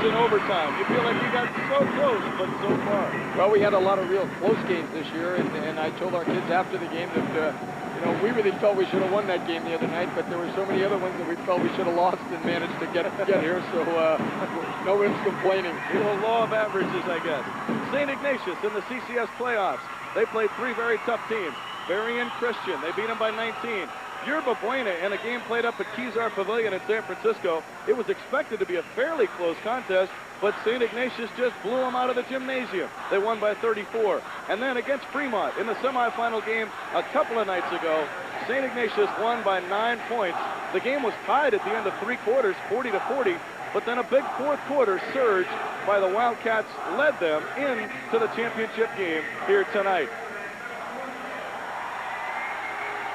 in overtime. You feel like you got so close, but so far. Well, we had a lot of real close games this year, and I told our kids after the game that, you know, we really felt we should have won that game the other night, but there were so many other ones that we felt we should have lost and managed to get here, so no one's complaining. The law of averages, I guess. St. Ignatius in the CCS playoffs. They played three very tough teams. Berry and Christian, they beat them by 19. Yerba Buena in a game played up at Kezar Pavilion in San Francisco. It was expected to be a fairly close contest, but St. Ignatius just blew them out of the gymnasium. They won by 34. And then against Fremont in the semifinal game a couple of nights ago, St. Ignatius won by 9 points. The game was tied at the end of 3 quarters, 40-40, but then a big fourth quarter surge by the Wildcats led them into the championship game here tonight.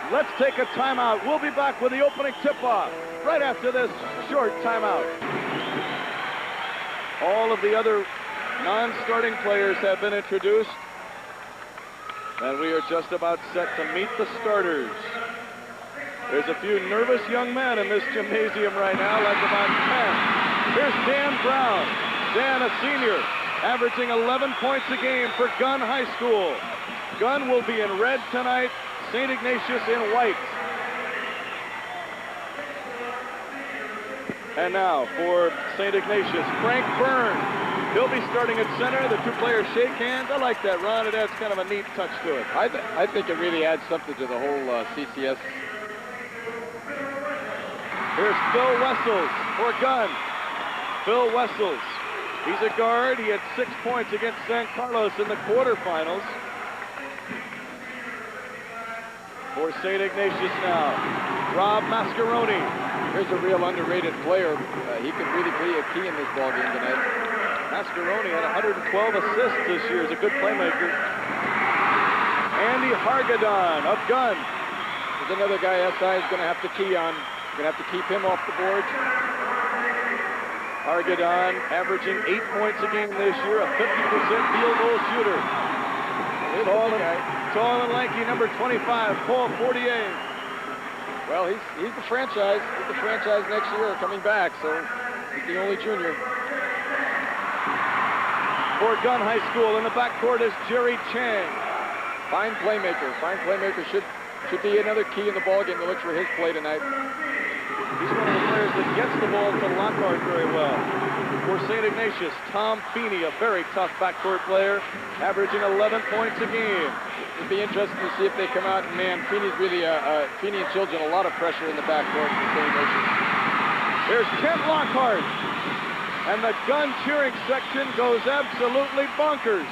Let's take a timeout. We'll be back with the opening tip-off right after this short timeout. All of the other non-starting players have been introduced, and we are just about set to meet the starters. There's a few nervous young men in this gymnasium right now, like about 10. Here's Dan Brown. Dan, a senior, averaging 11 points a game for Gunn High School. Gunn will be in red tonight. St. Ignatius in white. And now for St. Ignatius, Frank Byrne. He'll be starting at center. The two players shake hands. I like that, Ron. It adds kind of a neat touch to it. I think it really adds something to the whole CCS. Here's Phil Wessels for Gunn. Phil Wessels. He's a guard. He had 6 points against San Carlos in the quarterfinals. For St. Ignatius now, Rob Mascaroni. Here's a real underrated player. He could really be a key in this ball game tonight. Mascaroni had 112 assists this year. He's a good playmaker. Andy Hargadon of Gunn. There's another guy SI is going to have to key on. Going to have to keep him off the board. Hargadon averaging 8 points a game this year, a 50% field goal shooter. Tall and lanky, number 25, Paul Fortier. Well, he's the franchise. He's the franchise next year, coming back, so he's the only junior. For Gunn High School, in the backcourt is Jerry Chang. Fine playmaker. Fine playmaker should be another key in the ball game to look for his play tonight. He's one of the players that gets the ball to Lockhart very well. For St. Ignatius, Tom Feeney, a very tough backcourt player, averaging 11 points a game. It'd be interesting to see if they come out, and man, Feeney's really, Feeney and Children, a lot of pressure in the backcourt for St. Ignatius. There's Kent Lockhart, and the Gunn cheering section goes absolutely bonkers.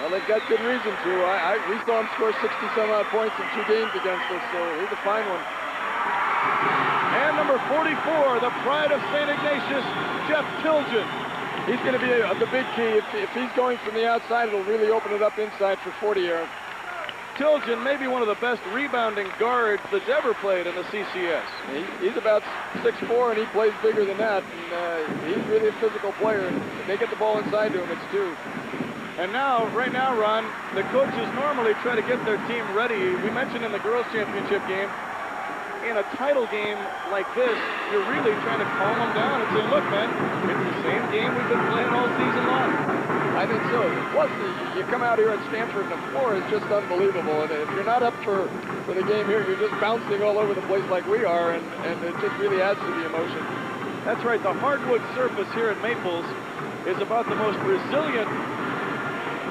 Well, they've got good reason to. We saw him score 60-some-odd points in 2 games against us, so he's a fine one. And number 44, the pride of St. Ignatius, Jeff Tilgen. He's going to be the big key. If he's going from the outside, it'll really open it up inside for Fortier. Tilgen may be one of the best rebounding guards that's ever played in the CCS. He's about 6'4", and he plays bigger than that. And he's really a physical player. And if they get the ball inside to him, it's 2. And now, right now, Ron, the coaches normally try to get their team ready. We mentioned in the girls' championship game, in a title game like this, you're really trying to calm them down and say, look, man, it's the same game we've been playing all season long. I think so. Plus, you come out here at Stanford, and the floor is just unbelievable. And if you're not up for the game here, you're just bouncing all over the place like we are, and it just really adds to the emotion. That's right. The hardwood surface here at Maples is about the most resilient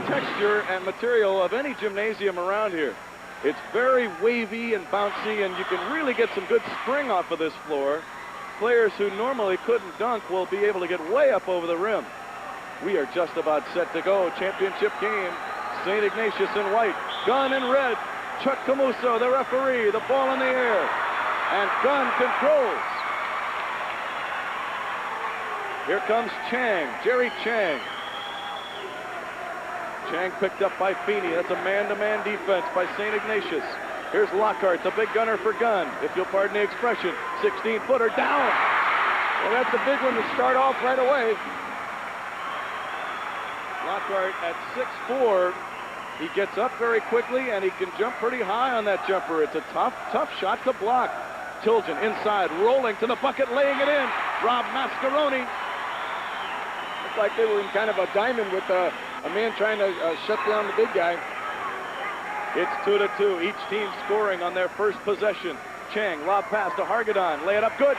texture and material of any gymnasium around here. It's very wavy and bouncy, and you can really get some good spring off of this floor. Players who normally couldn't dunk will be able to get way up over the rim. We are just about set to go. Championship game. St. Ignatius in white. Gunn in red. Chuck Camuso, the referee. The ball in the air. And Gunn controls. Here comes Chang. Jerry Chang. Chang picked up by Feeney. That's a man-to-man defense by St. Ignatius. Here's Lockhart, the big gunner for Gunn. If you'll pardon the expression, 16-footer down. Well, that's a big one to start off right away. Lockhart at 6'4". He gets up very quickly, and he can jump pretty high on that jumper. It's a tough shot to block. Tilgen inside, rolling to the bucket, laying it in. Rob Mascaroni. looked like they were in kind of a diamond with a man trying to shut down the big guy. It's 2-2. Each team scoring on their first possession. Chang, lob pass to Hargadon. Lay it up. Good.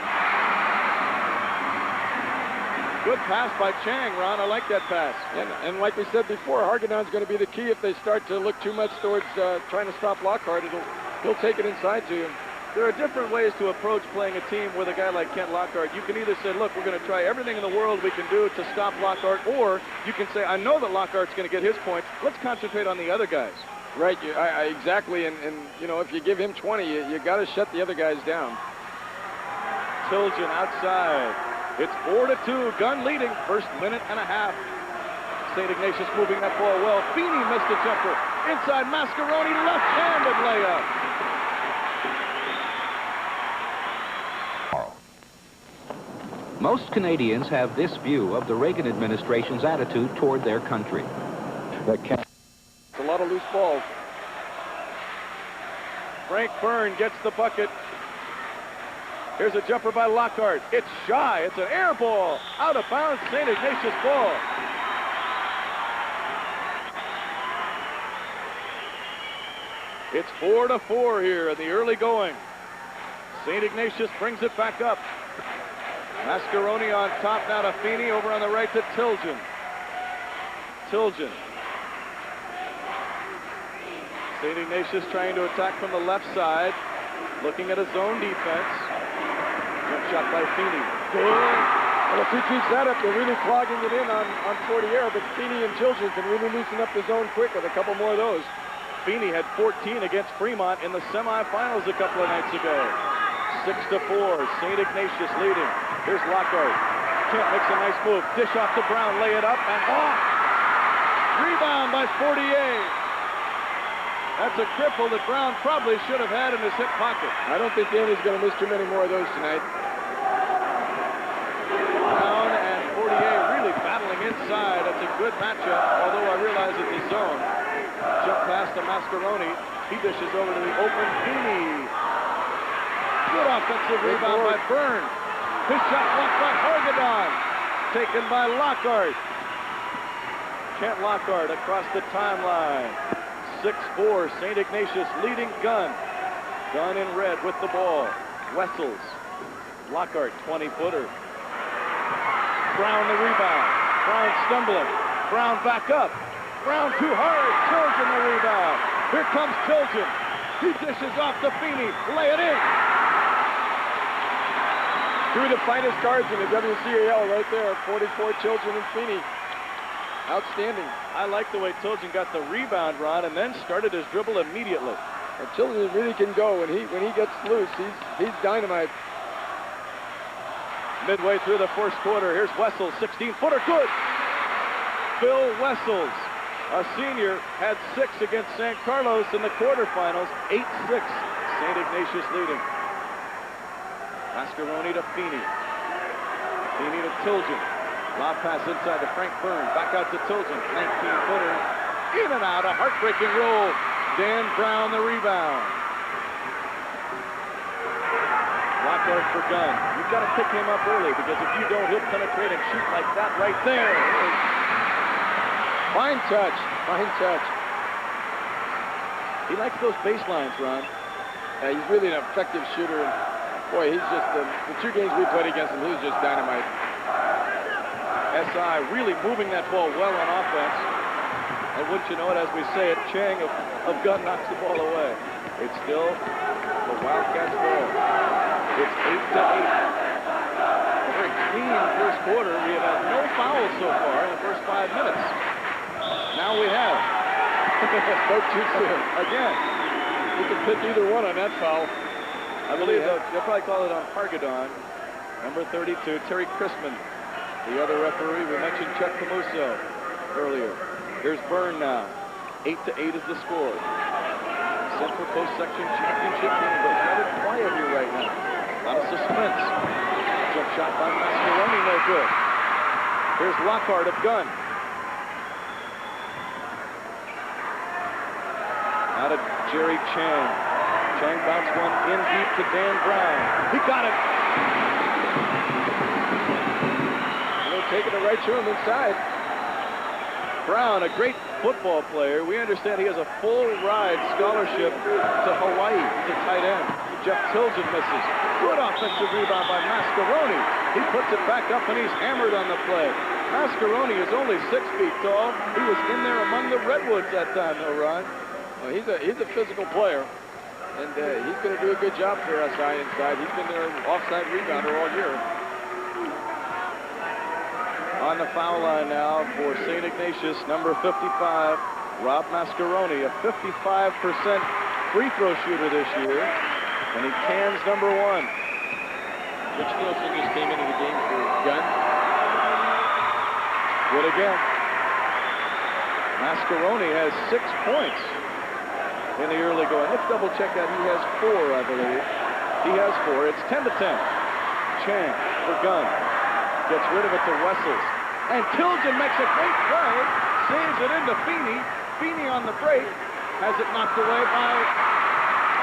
Good pass by Chang, Ron. I like that pass. And like we said before, Hargadon's going to be the key. If they start to look too much towards trying to stop Lockhart, he'll take it inside to you. There are different ways to approach playing a team with a guy like Kent Lockhart. You can either say, look, we're going to try everything in the world we can do to stop Lockhart, or you can say, I know that Lockhart's going to get his points. Let's concentrate on the other guys. Right, exactly. And you know, if you give him 20, you got to shut the other guys down. Tilgen outside. It's 4-2. Gunn leading. First minute and a half. St. Ignatius moving that ball well. Feeney missed a jumper. Inside Mascaroni, left-handed layup. Most Canadians have this view of the Reagan administration's attitude toward their country. It's a lot of loose balls. Frank Byrne gets the bucket. Here's a jumper by Lockhart. It's shy. It's an air ball. Out of bounds, St. Ignatius ball. It's 4-4 here in the early going. St. Ignatius brings it back up. Mascaroni on top now to Feeney, over on the right to Tilgen. Tilgen. St. Ignatius trying to attack from the left side, looking at a zone defense. Jump shot by Feeney. Good. Well, if he keeps that up, they're really clogging it in on Fortier, but Feeney and Tilgen can really loosen up the zone quick with a couple more of those. Feeney had 14 against Fremont in the semifinals a couple of nights ago. 6-4, St. Ignatius leading. Here's Lockhart. Kent makes a nice move. Dish off to Brown, lay it up, and off. Rebound by Fortier. That's a cripple that Brown probably should have had in his hip pocket. I don't think Danny's going to miss too many more of those tonight. Brown and Fortier really battling inside. That's a good matchup, although I realize it's a zone. Jump pass to Mascaroni. He dishes over to the open Feeney. Good offensive rebound by Byrne. His shot blocked by Hargadon. Taken by Lockhart. Kent Lockhart across the timeline. 6-4, St. Ignatius leading Gunn. Gunn in red with the ball. Wessels. Lockhart, 20-footer. Brown the rebound. Brown stumbling. Brown back up. Brown too hard. Tilgen the rebound. Here comes Tilgen. He dishes off to Feeney. Lay it in. Two of the finest guards in the WCAL right there. 44, Tilgen and Feeney. Outstanding. I like the way Tilgen got the rebound, Ron, and then started his dribble immediately. And Tilgen really can go. When he gets loose, he's dynamite. Midway through the first quarter, here's Wessels, 16-footer, good. Phil Wessels, a senior, had 6 against San Carlos in the quarterfinals. 8-6, St. Ignatius leading. Mascaroni to Feeney. Feeney to Tilgen. Lob pass inside to Frank Byrne. Back out to Tilgen. 19-footer. In and out. A heartbreaking roll. Dan Brown the rebound. Lockhart for Gunn. You've got to pick him up early, because if you don't, he'll penetrate and shoot like that right there. Fine touch. Fine touch. He likes those baselines, Ron. Yeah, he's really an effective shooter. Boy, he's just, the 2 games we played against him, he was just dynamite. SI really moving that ball well on offense. And wouldn't you know it, as we say it, Chang of Gunn knocks the ball away. It's still the Wildcats ball. It's 8-8. A very clean first quarter. We have had no fouls so far in the first 5 minutes. Now we have. Spoke too soon. Again. You can pick either one on that foul. I believe they'll probably call it on Hargadon. Number 32, Terry Chrisman. The other referee, we mentioned Chuck Camuso earlier. Here's Byrne now. 8-8 is the score. Central Coast Section Championship game goes rather quiet here right now. A lot of suspense. Jump shot by Mascaroni, no good. Here's Lockhart of Gunn. Out of Jerry Chang. Chang bounced one in deep to Dan Brown. He got it. taking it right to him inside. Brown, a great football player. We understand he has a full ride scholarship to Hawaii. He's a tight end. Jeff Tilgen misses. Good offensive rebound by Mascaroni. He puts it back up and he's hammered on the play. Mascaroni is only 6 feet tall. He was in there among the Redwoods that time, though, Ron. Well, he's a physical player, and he's going to do a good job for SI inside. He's been their offside rebounder all year. On the foul line now for St. Ignatius, number 55, Rob Mascaroni, a 55% free throw shooter this year, and he cans number 1. Rich Nielsen just came into the game for Gunn. Good again. Mascaroni has 6 points in the early going. Let's double check that. He has 4, I believe. He has 4. It's 10-10. Chang for Gunn. Gets rid of it to Wessels. And Tilgen makes a great play. Saves it into Feeney. Feeney on the break. Has it knocked away by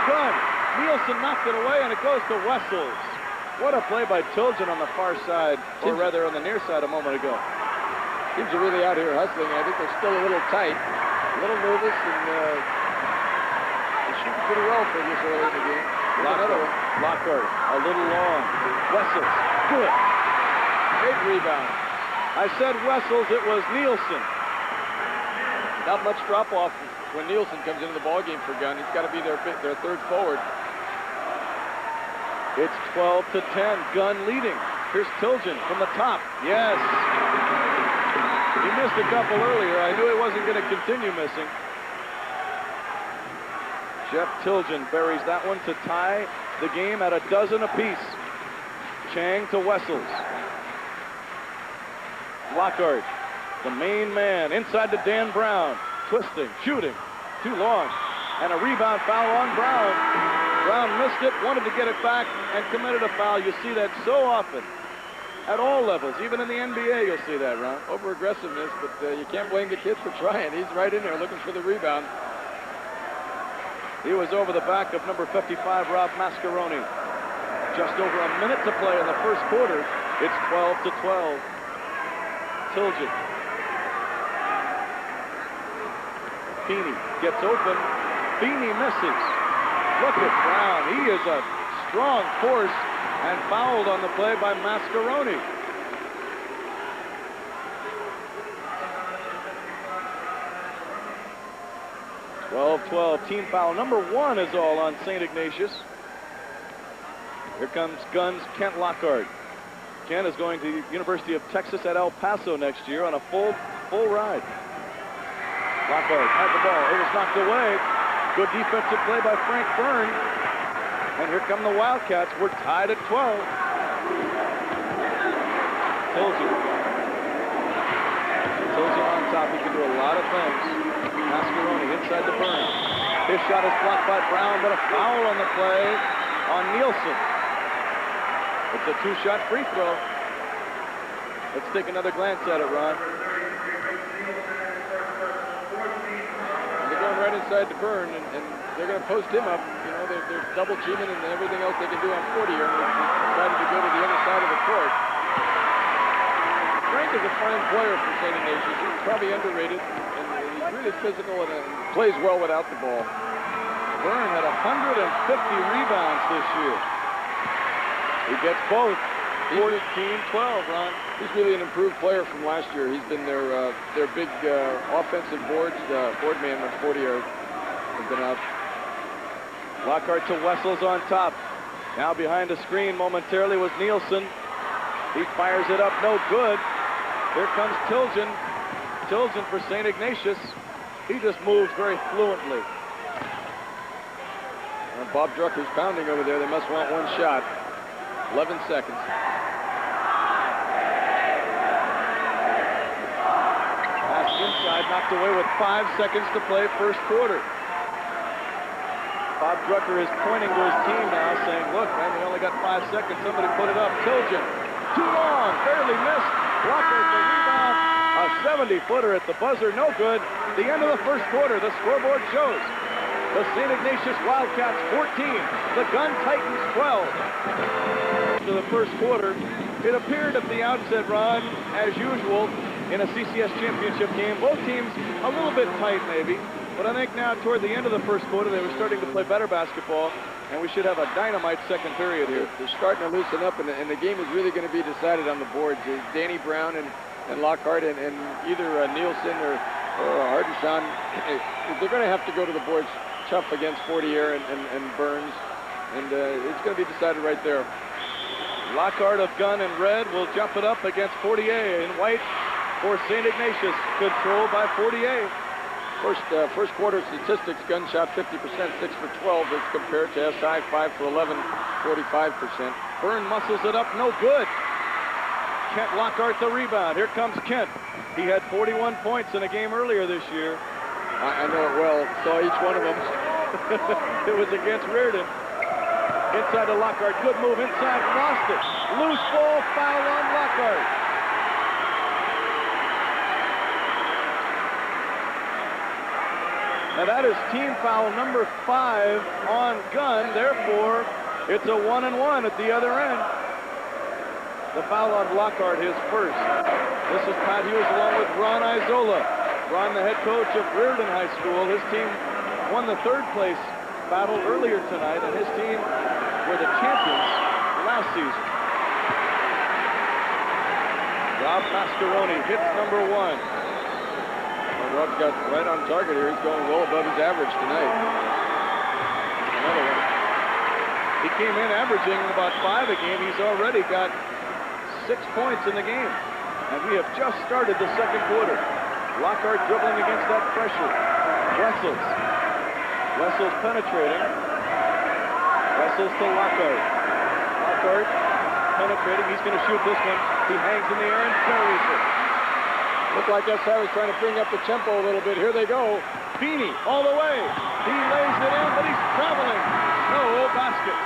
Gunn. Nielsen knocked it away, and it goes to Wessels. What a play by Tilgen on the far side, or rather on the near side a moment ago. Teams are really out here hustling. I think they're still a little tight, a little nervous, and they're shooting pretty well for this early in the game. Another one. Lockhart, a little long. Wessels, good. Great rebound. I said Wessels, it was Nielsen. Not much drop-off when Nielsen comes into the ballgame for Gunn. He's got to be their third forward. It's 12-10, Gunn leading. Here's Tilgen from the top. Yes. He missed a couple earlier. I knew he wasn't going to continue missing. Jeff Tilgen buries that one to tie the game at 12 apiece. Chang to Wessels. Lockhart, the main man, inside to Dan Brown. Twisting, shooting, too long. And a rebound foul on Brown. Brown missed it, wanted to get it back, and committed a foul. You see that so often. At all levels, even in the NBA, you'll see that, Ron. Over-aggressiveness, but you can't blame the kid for trying. He's right in there looking for the rebound. He was over the back of number 55, Rob Mascaroni. Just over a minute to play in the first quarter. It's 12-12. Tilgen. Feeney gets open. Feeney misses. Look at Brown. He is a strong force, and fouled on the play by Mascaroni. Team foul number 1 is all on St. Ignatius. Here comes Gunn's Kent Lockhart. Kent is going to the University of Texas at El Paso next year on a full ride. Lockhart had the ball. It was knocked away. Good defensive play by Frank Byrne. And here come the Wildcats. We're tied at 12. Tilgen on top. He can do a lot of things. Mascaroni inside the Byrne. His shot is blocked by Brown, but a foul on the play on Nielsen. It's a 2-shot free throw. Let's take another glance at it, Ron. They're going right inside the Byrne, and they're going to post him up. You know, they're double teaming and everything else they can do on 40 here. And they decided to go to the other side of the court. Frank is a fine player for St. Ignatius. He's probably underrated, and he's really physical and plays well without the ball. Byrne had 150 rebounds this year. He gets both. 14-12, Ron. He's really an improved player from last year. He's been their big offensive board man when 40 has been out. Lockhart to Wessels on top. Now behind the screen momentarily was Nielsen. He fires it up, no good. Here comes Tilgen. Tilgen for St. Ignatius. He just moves very fluently. Bob Drucker's pounding over there. They must want one shot. 11 seconds. Pass inside, knocked away with 5 seconds to play first quarter. Bob Drucker is pointing to his team now, saying, look, man, we only got 5 seconds. Somebody put it up. Tilgen, too long, barely missed. Lockhart the rebound. A 70-footer at the buzzer, no good. The end of the first quarter, the scoreboard shows. The St. Ignatius Wildcats 14, the Gunn Titans 12. To the first quarter, It appeared at the outset, Ron, as usual, in a CCS championship game, both teams a little bit tight maybe, but I think now toward the end of the first quarter, they were starting to play better basketball, and we should have a dynamite second period here. They're starting to loosen up, and the game is really going to be decided on the boards. Danny Brown and Lockhart and either Nielsen or Hardeshan, they're going to have to go to the boards tough against Fortier and Burns, and it's going to be decided right there. Lockhart of Gunn in red will jump it up against Fortier in white for St. Ignatius. Controlled by Fortier. First quarter statistics, Gunn shot 50%, 6 for 12, as compared to SI 5 for 11, 45%. Byrne muscles it up, no good. Kent Lockhart the rebound. Here comes Kent. He had 41 points in a game earlier this year. I know it well. Saw each one of them. It was against Reardon. Inside to Lockhart. Good move inside. Lost it. Loose ball. Foul on Lockhart. Now that is team foul number 5 on Gunn. Therefore, it's a 1-and-1 at the other end. The foul on Lockhart, his first. This is Pat Hughes along with Ron Isola. Ron, the head coach of Reardon High School. His team won the 3rd place battle earlier tonight, and his team were the champions last season. Rob Mascaroni hits number 1. Rob's got right on target here. He's going well above his average tonight. Another one. He came in averaging about 5 a game. He's already got 6 points in the game. And we have just started the second quarter. Lockhart dribbling against that pressure. Wessels penetrating. Wessels to Lockhart. Lockhart penetrating. He's going to shoot this one. He hangs in the air and carries it. Looked like SI was trying to bring up the tempo a little bit. Here they go. Feeney all the way. He lays it in, but he's traveling. No basket.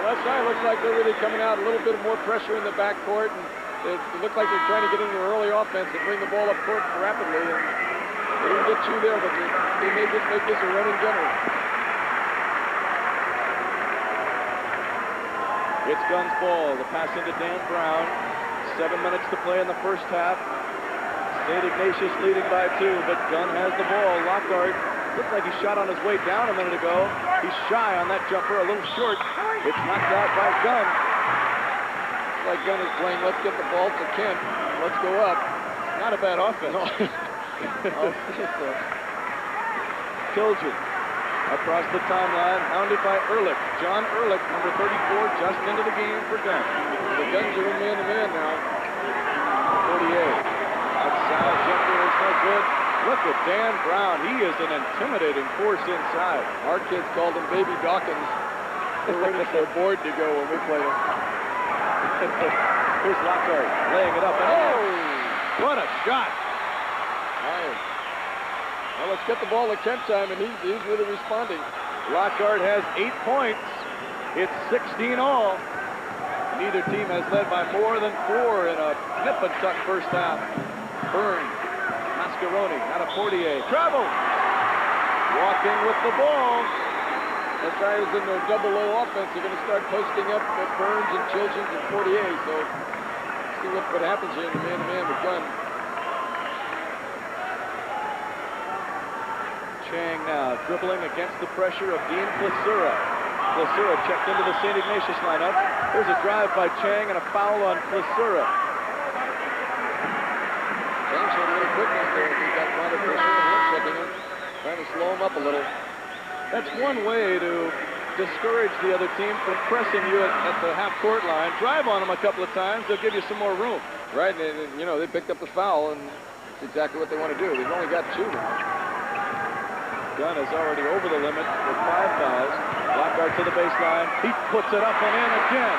Well, SI looks like they're really coming out a little bit more pressure in the backcourt, and it looked like they're trying to get into an early offense and bring the ball up court rapidly. And they didn't get you there, but they may just make this a running gunner. It's Gunn's ball. The pass into Dan Brown. 7 minutes to play in the first half. St. Ignatius leading by 2, but Gunn has the ball. Lockhart looked like he shot on his way down a minute ago. He's shy on that jumper, a little short. It's knocked out by Gunn. Looks like Gunn is playing, let's get the ball to Kent. Let's go up. Not a bad offense. No. Tilgen across the timeline, hounded by Ehrlich. John Ehrlich, number 34, just into the game for Gunn. The Guns are in man-to-man now. 48. Outside jumper is no good. Look at Dan Brown. He is an intimidating force inside. Our kids called him Baby Dawkins. We're waiting for a board to go when we play him. Here's Lockhart laying it up. Oh! What a shot! Nice. Well, let's get the ball to Kent time, and he's really responding. Lockhart has 8 points. It's 16 all. Neither team has led by more than 4 in a nip-and-tuck first half. Byrne, Mascaroni, out of Fortier. Travel! Walking with the ball. SI is in their double-low offense. They're going to start posting up at Burns and Children and Fortier. So see what happens here in the man-to-man with Gunn. Chang now dribbling against the pressure of Dean Plessura. Plessura checked into the St. Ignatius lineup. There's a drive by Chang and a foul on Plessura. Chang showed a little quickness there. He got a lot of pressure and him checking him, trying to slow him up a little. That's one way to discourage the other team from pressing you at the half-court line. Drive on them a couple of times. They'll give you some more room. Right, and you know, they picked up the foul, and it's exactly what they want to do. They've only got 2 now. Gunn is already over the limit with 5 fouls. Lockhart to the baseline. He puts it up and in again.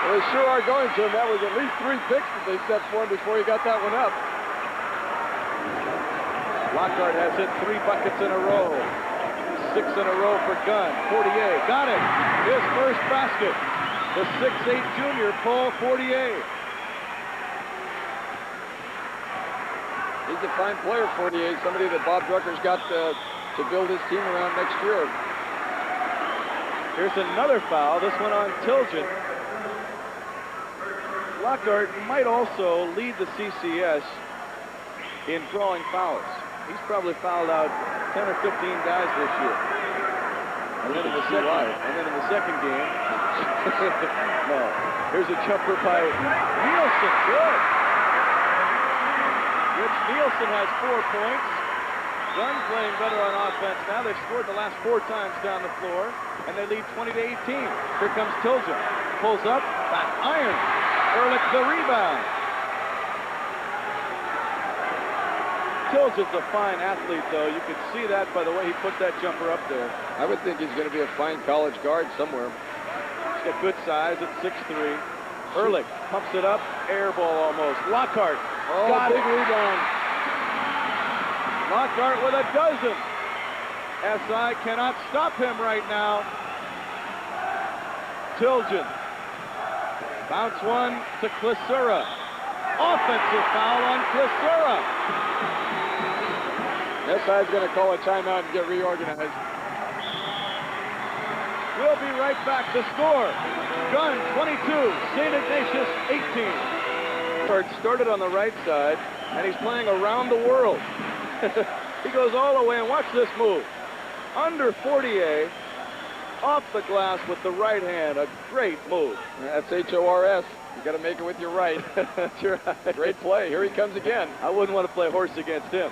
Well, they sure are going to him. That was at least 3 picks that they set for him before he got that one up. Lockhart has hit 3 buckets in a row. 6 in a row for Gunn. Fortier got it. His first basket. The 6'8 junior, Paul Fortier. He's a fine player, Fortier. Somebody that Bob Drucker's got to build his team around next year. Here's another foul. This one on Tilgen. Lockhart might also lead the CCS in drawing fouls. He's probably fouled out 10 or 15 guys this year. And then in the second game, no. Here's a jumper by Nielsen. Good. Rich Nielsen has 4 points. Gunn playing better on offense now. They've scored the last 4 times down the floor, and they lead 20-18. Here comes Tilgen. Pulls up, back iron. Ehrlich the rebound. Tilgen's a fine athlete, though. You can see that by the way he put that jumper up there. I would think he's going to be a fine college guard somewhere. He's got good size at 6'3". Ehrlich pumps it up, air ball almost. Lockhart got big it. rebound. Lockhart with a dozen. SI cannot stop him right now. Tilgen. Bounce one to Klesura. Offensive foul on Klesura. SI is going to call a timeout and get reorganized. We'll be right back to score. Gunn 22, St. Ignatius 18. It started on the right side, and he's playing around the world. He goes all the way, and watch this move. Under 40A, off the glass with the right hand. A great move. That's HORS. You got to make it with your right. That's right. Great play. Here he comes again. I wouldn't want to play horse against him.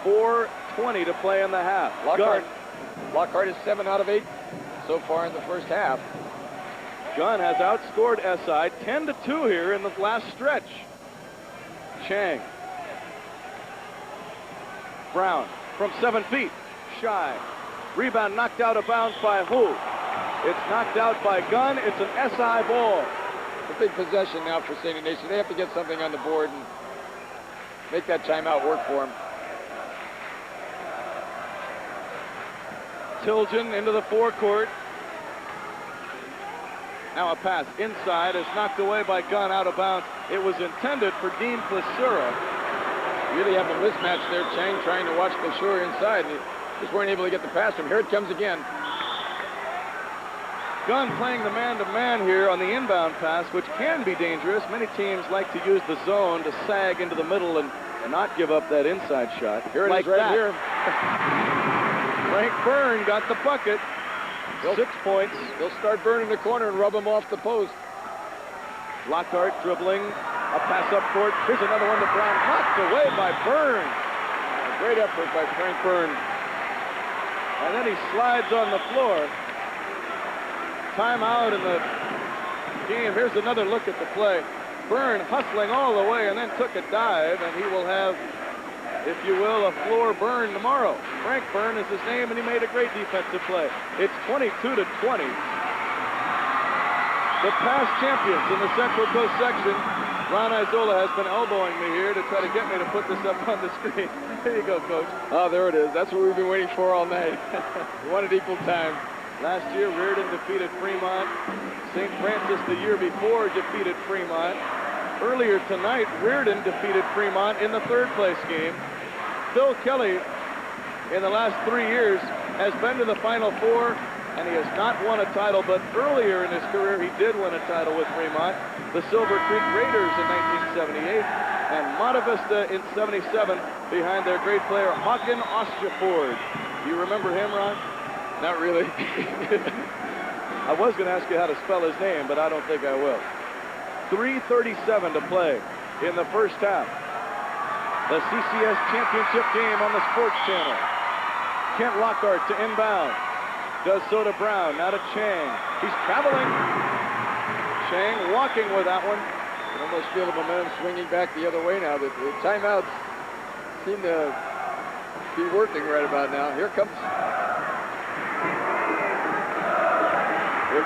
4:20 to play in the half. Lockhart is 7 out of 8 so far in the first half. Gunn has outscored SI 10-2 here in the last stretch. Chang. Brown from 7 feet. Shy. Rebound knocked out of bounds by who? It's knocked out by Gunn. It's an SI ball. A big possession now for St. Ignatius. They have to get something on the board and make that timeout work for them. Tilgen into the forecourt. Now a pass inside is knocked away by Gunn out of bounds. It was intended for Dean Klesura. Really have a mismatch there. Chang trying to watch Klesura inside. And just weren't able to get the pass from. Here it comes again. Gunn playing the man-to-man here on the inbound pass, which can be dangerous. Many teams like to use the zone to sag into the middle and not give up that inside shot. Here it is right here. Frank Byrne got the bucket. 6 points. They'll start burning the corner and rub him off the post. Lockhart dribbling. A pass up court. Here's another one to Brown. Knocked away by Byrne. A great effort by Frank Byrne. And then he slides on the floor. Timeout in the game. Here's another look at the play. Byrne hustling all the way and then took a dive, and he will have, if you will, a floor burn tomorrow. Frank Byrne is his name, and he made a great defensive play. It's 22-20. The past champions in the Central Coast section. Ron Isola has been elbowing me here to try to get me to put this up on the screen. There you go, Coach. Oh, there it is. That's what we've been waiting for all night. We wanted equal time. Last year, Reardon defeated Fremont. St. Francis the year before defeated Fremont. Earlier tonight, Reardon defeated Fremont in the third-place game. Phil Kelly, in the last 3 years, has been to the Final Four, and he has not won a title, but earlier in his career, he did win a title with Fremont. The Silver Creek Raiders in 1978, and Monte Vista in 77, behind their great player, Håkan Osterford. You remember him, Ron? Not really. I was going to ask you how to spell his name, but I don't think I will. 3:37 to play in the first half. The CCS Championship game on the Sports Channel. Kent Lockhart to inbound. Does so to Brown. Now to Chang. He's traveling. Chang walking with that one. You almost feel the momentum swinging back the other way now. The timeouts seem to be working right about now. Here comes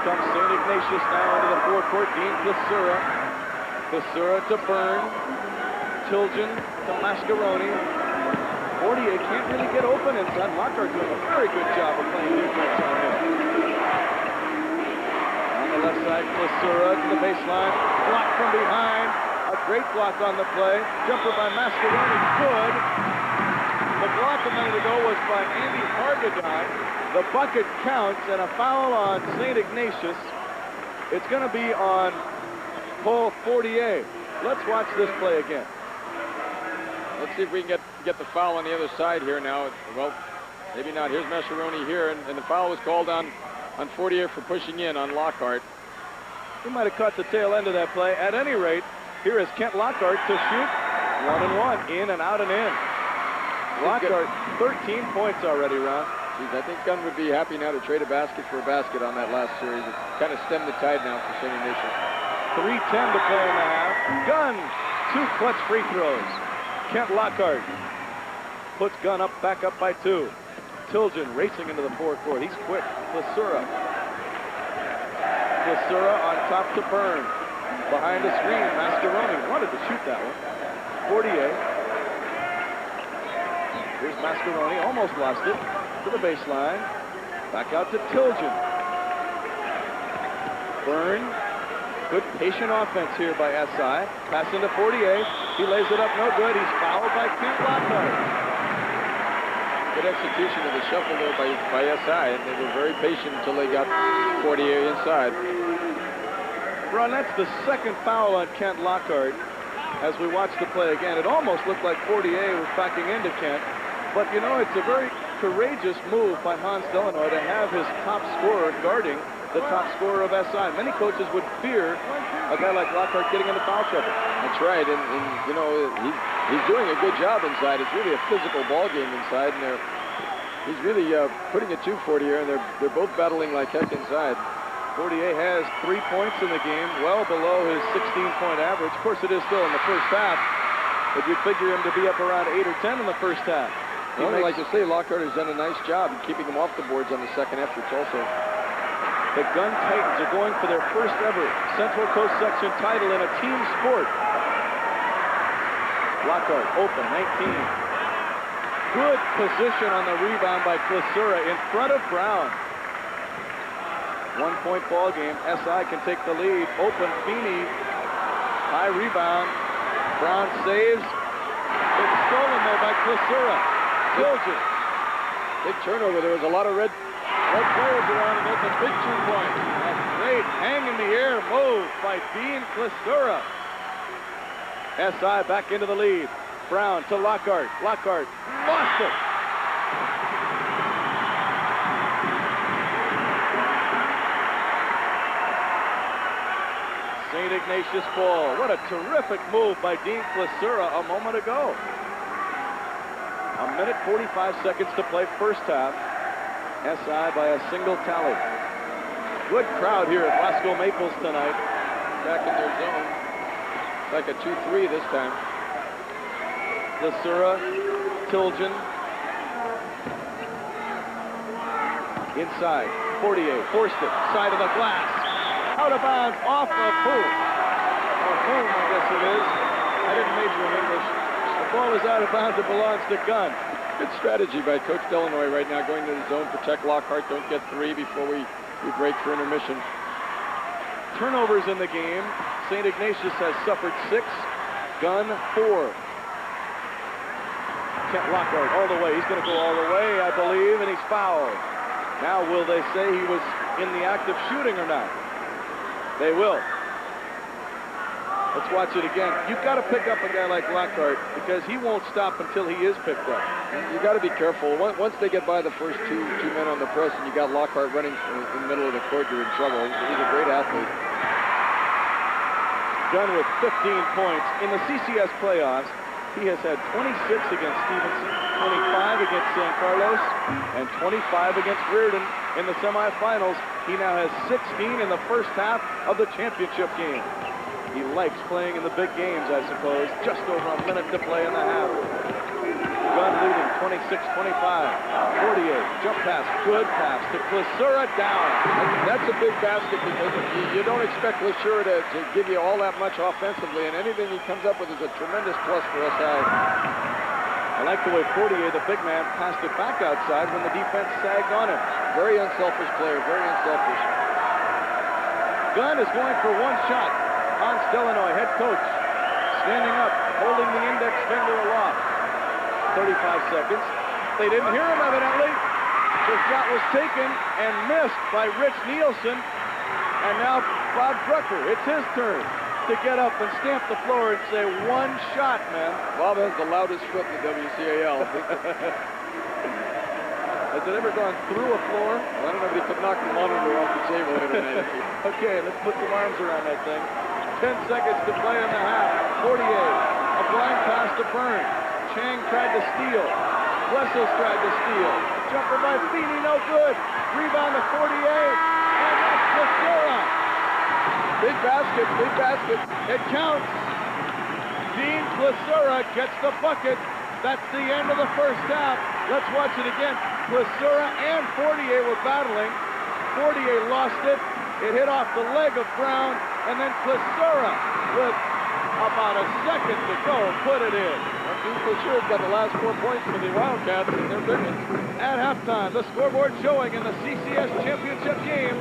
St. Ignatius now into the forecourt. Dean Klesura. Klesura to Byrne. Tilgen to Mascaroni. Fortier can't really get open inside. Lockhart doing a very good job of playing defense on him. On the left side, Klesura to the baseline. Block from behind. A great block on the play. Jumper by Mascaroni. Good. The block a minute ago was by Andy Hargadon. The bucket counts, and a foul on St. Ignatius. It's going to be on Paul Fortier. Let's watch this play again. Let's see if we can get the foul on the other side here now. Well, maybe not. Here's Mascheroni here, and the foul was called on Fortier for pushing in on Lockhart. He might have caught the tail end of that play. At any rate, here is Kent Lockhart to shoot. 1-and-1, in and out and in. Lockhart, 13 points already, Ron. Geez, I think Gunn would be happy now to trade a basket for a basket on that last series. It kind of stemmed the tide now for St. Ignatius. 3:10 to play in the half. Gunn, 2 clutch free throws. Kent Lockhart puts Gunn back up by 2. Tilgen racing into the forecourt. He's quick. Klesura on top to Byrne. Behind the screen, Mascheroni wanted to shoot that one. Fortier. Here's Mascheroni, almost lost it. To the baseline. Back out to Tilgen. Byrne. Good patient offense here by SI. Pass into Fortier. He lays it up, no good. He's fouled by Kent Lockhart. Good execution of the shuffle there by SI, and they were very patient until they got Fortier inside. Ron, that's the second foul on Kent Lockhart. As we watch the play again, it almost looked like Fortier was backing into Kent. But, you know, it's a very courageous move by Hans Delanoy to have his top scorer guarding the top scorer of SI. Many coaches would fear a guy like Lockhart getting into foul trouble. That's right, and you know, he's doing a good job inside. It's really a physical ball game inside, and he's really putting it to Fortier, and they're both battling like heck inside. Fortier has 3 points in the game, well below his 16-point average. Of course, it is still in the first half, but you'd figure him to be up around 8 or 10 in the first half. Well, like you say, Lockhart has done a nice job in keeping him off the boards on the second efforts also. The Gunn Titans are going for their first ever Central Coast Section title in a team sport. Lockhart open, 19. Good position on the rebound by Klesura in front of Brown. 1-point ball game. SI can take the lead. Open Feeney. High rebound. Brown saves. It's stolen though by Klesura. Tilgen. Big turnover. There was a lot of red players around, and that's a big 2-point. A great hang in the air move by Dean Klesura. SI back into the lead. Brown to Lockhart. Lockhart lost it. St. Ignatius ball. What a terrific move by Dean Klesura a moment ago. 1:45 to play first half. SI by a single tally. Good crowd here at Roscoe Maples tonight. Back in their zone. It's like a 2-3 this time. Klesura, Tilgen. Inside. Fortier forced it. Side of the glass. Out of bounds. Off of whom? Or whom, I guess it is. I didn't major in English. The ball is out of bounds. It belongs to Gunn. Good strategy by Coach Delanoy right now, going to the zone, protect Lockhart, don't get 3 before we break for intermission. Turnovers in the game. St. Ignatius has suffered 6, Gunn 4. Kent Lockhart all the way. He's going to go all the way, I believe, and he's fouled. Now will they say he was in the act of shooting or not? They will. Let's watch it again. You've got to pick up a guy like Lockhart because he won't stop until he is picked up. You got to be careful. Once they get by the first two men on the press and you got Lockhart running in the middle of the court, you're in trouble. He's a great athlete. Gunn with 15 points. In the CCS playoffs, he has had 26 against Stevenson, 25 against San Carlos, and 25 against Reardon in the semifinals. He now has 16 in the first half of the championship game. He likes playing in the big games, I suppose. Just over a minute to play in the half. Gunn leading 26-25. Fortier, jump pass, good pass to Klesura, down. That's a big basket because you don't expect Klesura to give you all that much offensively, and anything he comes up with is a tremendous plus for SI. I like the way Fortier, the big man, passed it back outside when the defense sagged on him. Very unselfish player, very unselfish. Gunn is going for one shot. Hans Delanoy, head coach, standing up, holding the index finger aloft. 35 seconds. They didn't hear him, evidently. The shot was taken and missed by Rich Nielsen. And now Bob Drucker. It's his turn. to get up and stamp the floor and say, one shot, man. Bob has the loudest foot in the WCAL. Has it ever gone through a floor? Well, I don't know if he could knock the monitor off the table here tonight. Okay, let's put some arms around that thing. 10 seconds to play in the half. 48. A blind pass to Byrne. Chang tried to steal. Wessels tried to steal. Jumper by Feeney, no good. Rebound to 48. And that's Clisura. Big basket, big basket. It counts. Dean Clisura gets the bucket. That's the end of the first half. Let's watch it again. Clisura and Fortier were battling. Fortier lost it. It hit off the leg of Brown, and then Clisura, with about a second to go, put it in. Dean Clisura's got the last 4 points for the Wildcats, and they're big ones. At halftime, the scoreboard showing in the CCS Championship game,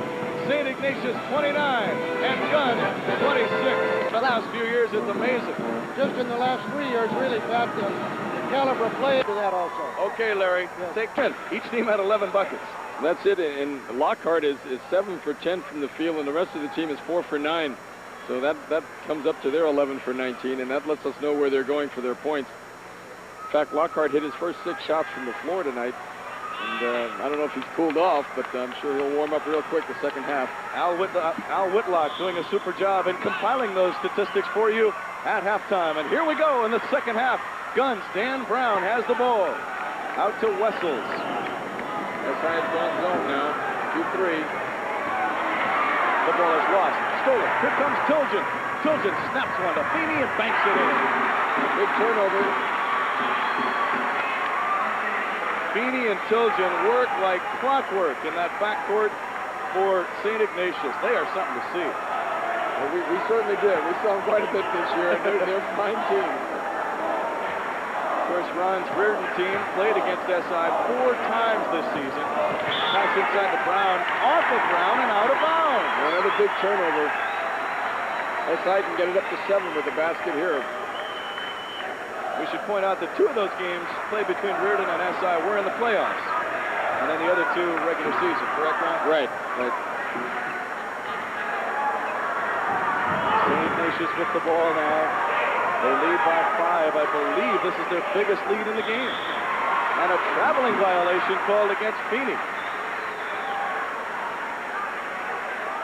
St. Ignatius 29 and Gunn 26. The last few years, it's amazing. Just in the last 3 years, really, Pat, the caliber play to that also. Okay, Larry, take 10. Each team had 11 buckets. That's it, and Lockhart is 7 for 10 from the field, and the rest of the team is 4 for 9. So that comes up to their 11 for 19, and that lets us know where they're going for their points. In fact, Lockhart hit his first 6 shots from the floor tonight, and I don't know if he's cooled off, but I'm sure he'll warm up real quick the second half. Al Whitlock doing a super job in compiling those statistics for you at halftime. And here we go in the second half. Gunn's Dan Brown has the ball. Out to Wessels. SI has gone zone now, 2-3. The ball is lost. Stolen. Here comes Tilgen. Tilgen snaps one to Feeney and banks it in. Big turnover. Feeney and Tilgen work like clockwork in that backcourt for St. Ignatius. They are something to see. Well, we certainly did. We saw them quite a bit this year, and they're a fine team. Of course, Ron's Reardon team played against SI 4 times this season. Pass inside to Brown, off of Brown and out of bounds. Another big turnover. SI can get it up to 7 with the basket here. We should point out that 2 of those games played between Reardon and SI were in the playoffs. And then the other 2 regular season, correct, Ron? Right. St. Ignatius with the ball now. They lead by 5. I believe this is their biggest lead in the game. And a traveling violation called against Feeney.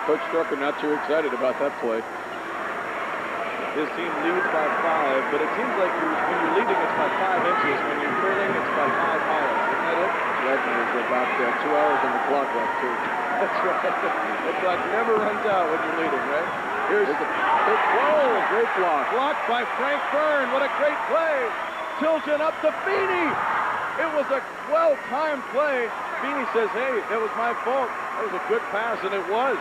Coach Strucker not too excited about that play. His team leads by 5, but it seems like when you're leading, it's by 5 inches. When you're trailing, it's by 5 miles. Isn't that it? Right, and there's about 2 hours on the clock left, too. That's right. The clock never runs out when you're leading, right? Here's a big great block. Blocked by Frank Byrne. What a great play. Tilgen up to Feeney. It was a well-timed play. Feeney says, hey, that was my fault. That was a good pass, and it was.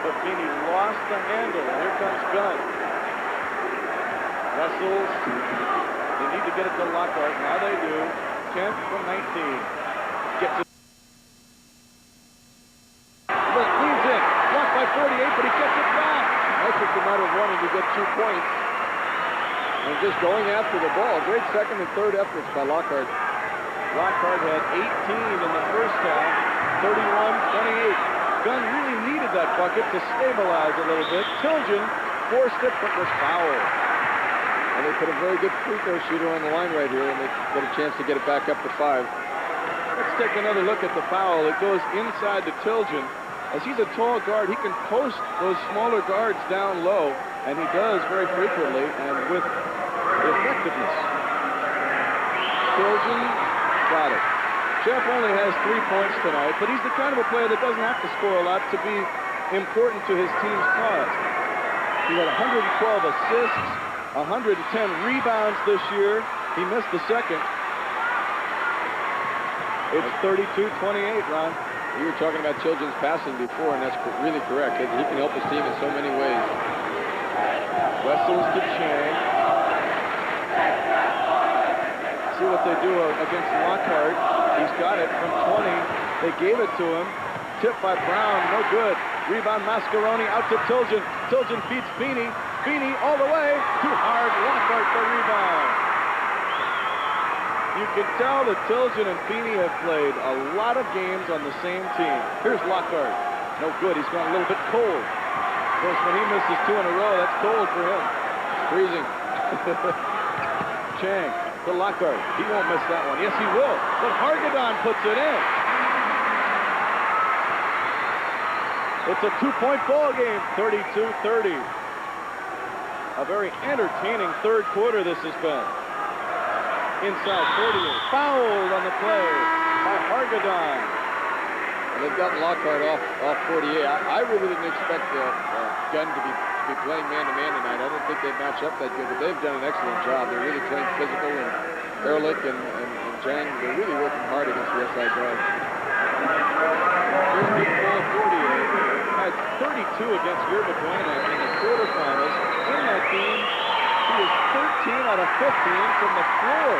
But Feeney lost the handle. Here comes Gunn. Wessels. They need to get it to Lockhart. Now they do. 10 from 19. Gets it. Leads in. Blocked by 48, but he gets it back. That's just a matter of wanting to get 2 points. And just going after the ball. Great second and third efforts by Lockhart. Lockhart had 18 in the first half. 31-28. Gunn really needed that bucket to stabilize a little bit. Tilgen forced it, but was fouled. And they put a very good free throw shooter on the line right here, and they get a chance to get it back up to 5. Let's take another look at the foul. It goes inside to Tilgen. As he's a tall guard, he can post those smaller guards down low, and he does very frequently and with effectiveness. Tilgen got it. Jeff only has 3 points tonight, but he's the kind of a player that doesn't have to score a lot to be important to his team's cause. He had 112 assists, 110 rebounds this year. He missed the second. It's 32-28, Ron. You were talking about Tilgen's passing before, and that's really correct. He can help his team in so many ways. Wessels to Chang. See what they do against Lockhart. He's got it from 20. They gave it to him. Tipped by Brown, no good. Rebound Mascaroni out to Tilgen. Tilgen feeds Feeney. Feeney all the way. Too hard. Lockhart the rebound. You can tell that Tilgen and Feeney have played a lot of games on the same team. Here's Lockhart. No good. He's gone a little bit cold. Of course, when he misses 2 in a row, that's cold for him. Freezing. Chang to Lockhart. He won't miss that one. Yes, he will. But Hargadon puts it in. It's a 2-point ball game, 32-30. A very entertaining third quarter this has been. Inside 48. Fouled on the play by Hargadon. And they've gotten Lockhart off 48. I really didn't expect Gunn to be playing man-to-man tonight. I didn't think they'd match up that good, but they've done an excellent job. They're really playing physical, and Ehrlich and Chang, they're really working hard against the SI guard. Here's Big Ball 48. Had 32 against Yerba Buena in the quarterfinals. In that game, he was 13 out of 15 from the floor.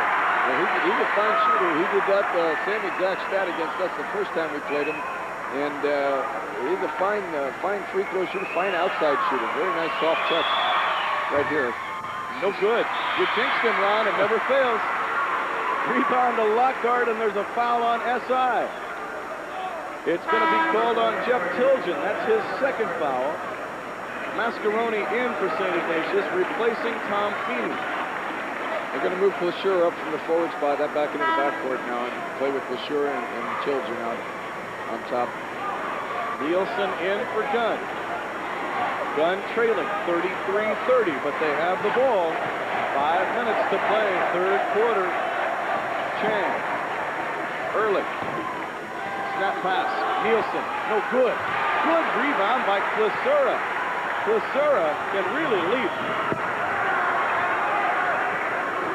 Well, he's a fine shooter. He did that same exact stat against us the first time we played him. And he's a fine free throw shooter, fine outside shooter. Very nice soft touch right here. No good. You jinxed him, Ron. It never fails. Rebound to Lockhart, and there's a foul on SI. It's going to be called on Jeff Tilgen. That's his second foul. Mascaroni in for St. Ignatius, replacing Tom Feeney. They're going to move Plashur up from the forward spot, that back into the backcourt now, and play with Plashur and Tilgen out on top. Nielsen in for Gunn. Gunn trailing 33-30, but they have the ball. 5 minutes to play, third quarter. Chang. Ehrlich. Snap pass. Nielsen. No good. Good rebound by Plashur. Plashur can really leap.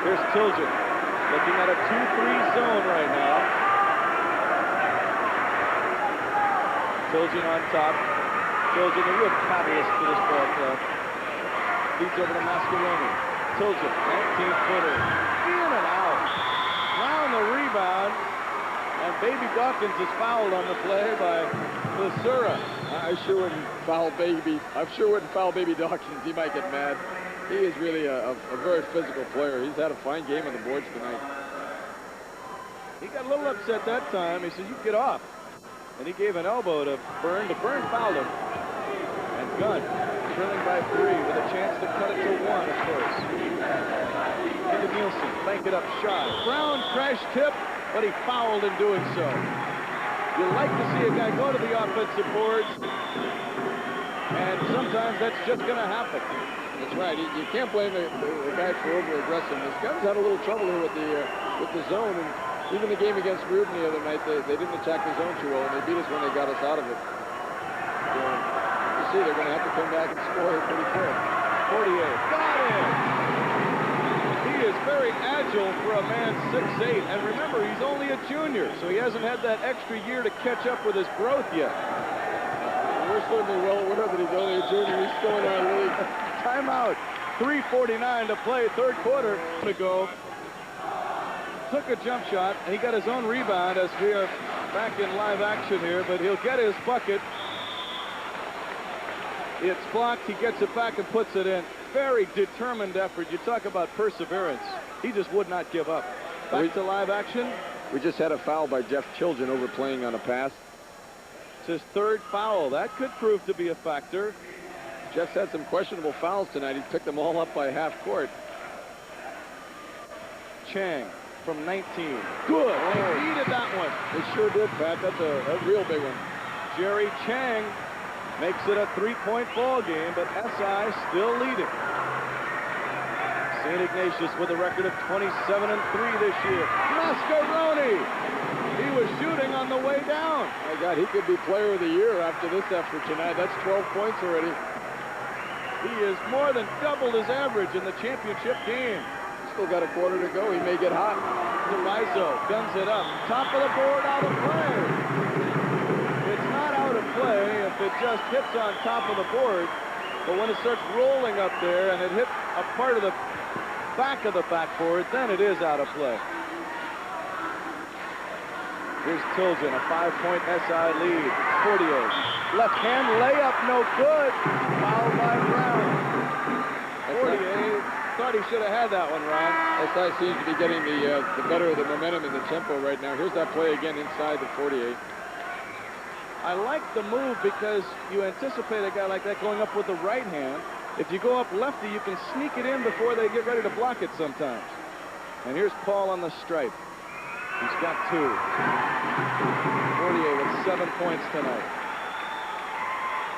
Here's Tilgen. Looking at a 2-3 zone right now. Tilgen on top. Tilgen, a real catalyst for this ball club. Leads over to Mascaroni. Tilgen, 19-footer. In and out. Round the rebound. And Baby Dawkins is fouled on the play by Plashur. I sure wouldn't foul Baby. I sure wouldn't foul Baby Dawkins. He might get mad. He is really a very physical player. He's had a fine game on the boards tonight. He got a little upset that time. He said, "You get off." And he gave an elbow to Byrne. Byrne fouled him. And Gunn trailing by 3 with a chance to cut it to 1, of course. Into Nielsen. Bank it up shot. Brown crash tip, but he fouled in doing so. You like to see a guy go to the offensive boards, and sometimes that's just going to happen. That's right. You can't blame the guy for over-aggressiveness. Gunn's had a little trouble here with the zone, and even the game against Rubin the other night, they didn't attack the zone too well, and they beat us when they got us out of it. So, you see, they're going to have to come back and score here pretty quick. 48. Got it! He is very agile for a man 6'8", and remember, he's only a junior, so he hasn't had that extra year to catch up with his growth yet. We're certainly well aware that he's only a junior. He's still in our league. Timeout. 3:49 to play, third quarter to go. Took a jump shot, and he got his own rebound as we are back in live action here, but he'll get his bucket. It's blocked. He gets it back and puts it in. Very determined effort. You talk about perseverance. He just would not give up. Back to live action. We just had a foul by Jeff Tilgen overplaying on a pass. It's his third foul. That could prove to be a factor. Jeff's had some questionable fouls tonight. He picked them all up by half court. Chang from 19. Good. They needed that one. They sure did, Pat. That's a real big one. Jerry Chang makes it a 3-point ball game, but SI still leading. St. Ignatius with a record of 27-3 this year. Mascaroni! He was shooting on the way down. My God, he could be player of the year after this effort tonight. That's 12 points already. He is more than doubled his average in the championship game. Still got a quarter to go. He may get hot. DeRiso guns it up. Top of the board, out of play. It's not out of play if it just hits on top of the board. But when it starts rolling up there and it hits a part of the back of the backboard, then it is out of play. Here's Tilgen, a 5-point SI lead. 48. Left hand layup, no good. Fouled by Brown. 48. Thought he should have had that one, Ron. SI seems to be getting the better of the momentum and the tempo right now. Here's that play again inside the 48. I like the move because you anticipate a guy like that going up with the right hand. If you go up lefty, you can sneak it in before they get ready to block it sometimes. And here's Paul on the stripe. He's got 2. Fortier with 7 points tonight.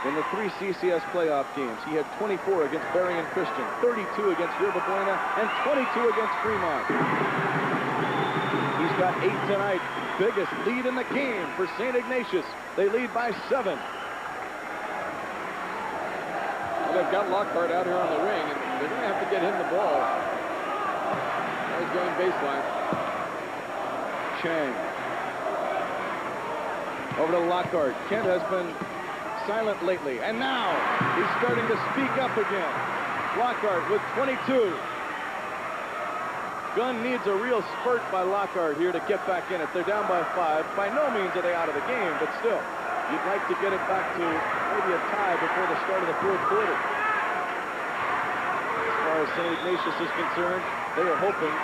In the 3 CCS playoff games, he had 24 against Berry and Christian, 32 against Yerba Buena, and 22 against Fremont. He's got 8 tonight. Biggest lead in the game for St. Ignatius. They lead by 7. Well, they've got Lockhart out here on the wing, and they're going to have to get him the ball. Now he's going baseline. Chang. Over to Lockhart. Kent has been silent lately, and now he's starting to speak up again. Lockhart with 22. Gunn needs a real spurt by Lockhart here to get back in it. They're down by 5. By no means are they out of the game, but still, you'd like to get it back to maybe a tie before the start of the 4th quarter. As far as St. Ignatius is concerned, they are hoping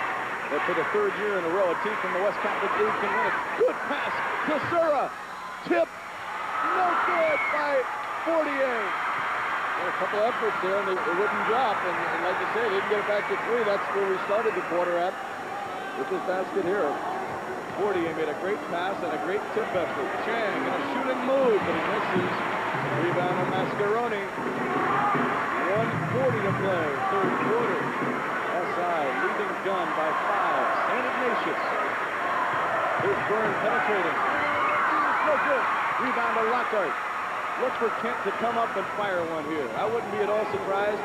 that for the 3rd year in a row, a team from the West Catholic League can win it. Good pass to Sura. Tip. No good by Fortier. A couple efforts there, and it wouldn't drop. And like you say, they didn't get it back to 3. That's where we started the quarter at with this basket here. Fortier made a great pass and a great tip effort. Chang in a shooting move, but he misses. Rebound on Mascaroni. 1:40 to play, 3rd quarter. SI leading Gunn by 5. St. Ignatius. Here's Byrne penetrating. No good. Rebound to Lockhart. Look for Kent to come up and fire one here. I wouldn't be at all surprised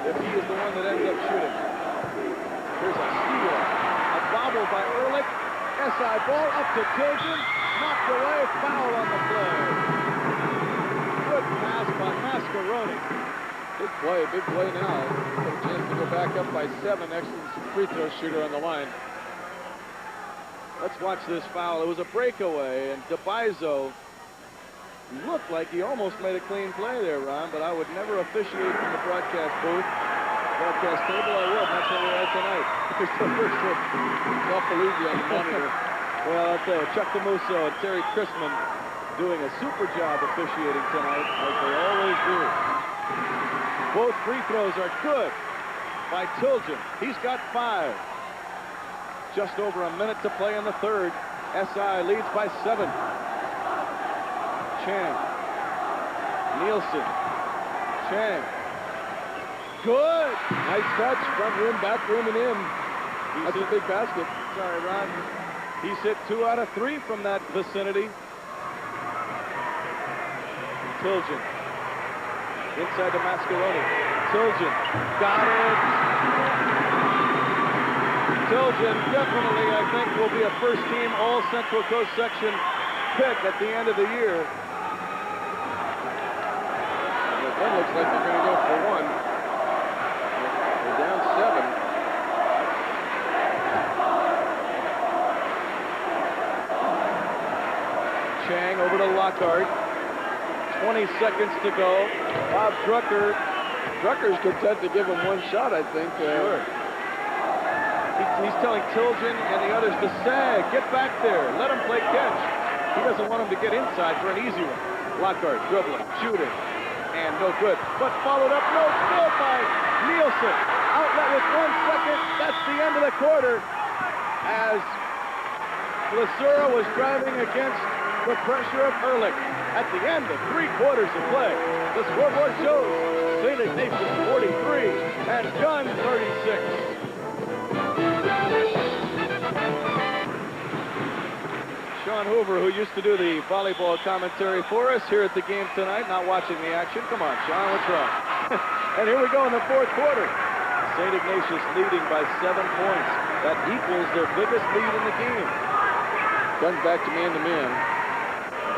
if he is the one that ends up shooting. Here's a steal. A bobble by Ehrlich. SI ball up to Tilden. Knocked away. Foul on the play. Good pass by Mascaroni. Big play now. Got a chance to go back up by 7. Excellent free throw shooter on the line. Let's watch this foul. It was a breakaway, and DeBizo looked like he almost made a clean play there, Ron, but I would never officiate from the broadcast booth. Broadcast table, I would. That's where we're at tonight. It's the first one. It's awful easy on the monitor. Well, I'll tell you, Chuck DeMusso and Terry Chrisman doing a super job officiating tonight, as they always do. Both free throws are good by Tilgen. He's got 5. Just over a minute to play in the 3rd. SI leads by 7. Chang. Nielsen. Chang. Good. Nice touch. Front room, back room, and in. That's a big basket. Sorry, Ron. He's hit 2 out of 3 from that vicinity. Tilgen. Inside to Mascaroni. Tilgen. Got it. Tilgen definitely, I think, will be a first-team All-Central Coast section pick at the end of the year. That looks like they're going to go for 1. They're down 7. Chang over to Lockhart. 20 seconds to go. Bob Drucker's content to give him 1 shot, I think. Sure. He's telling Tilgen and the others to sag. Get back there. Let him play catch. He doesn't want him to get inside for an easy one. Lockhart dribbling, shooting, and no good. But followed up, no good by Nielsen. Outlet with 1 second. That's the end of the quarter. As Lasura was driving against the pressure of Ehrlich. At the end of 3 quarters of play, the scoreboard shows St. Ignatius 43 and Gunn 36. Sean Hoover, who used to do the volleyball commentary for us here at the game tonight, not watching the action. Come on, Sean, what's wrong? And here we go in the 4th quarter. St. Ignatius leading by 7 points. That equals their biggest lead in the game. Gunn's back to man-to-man.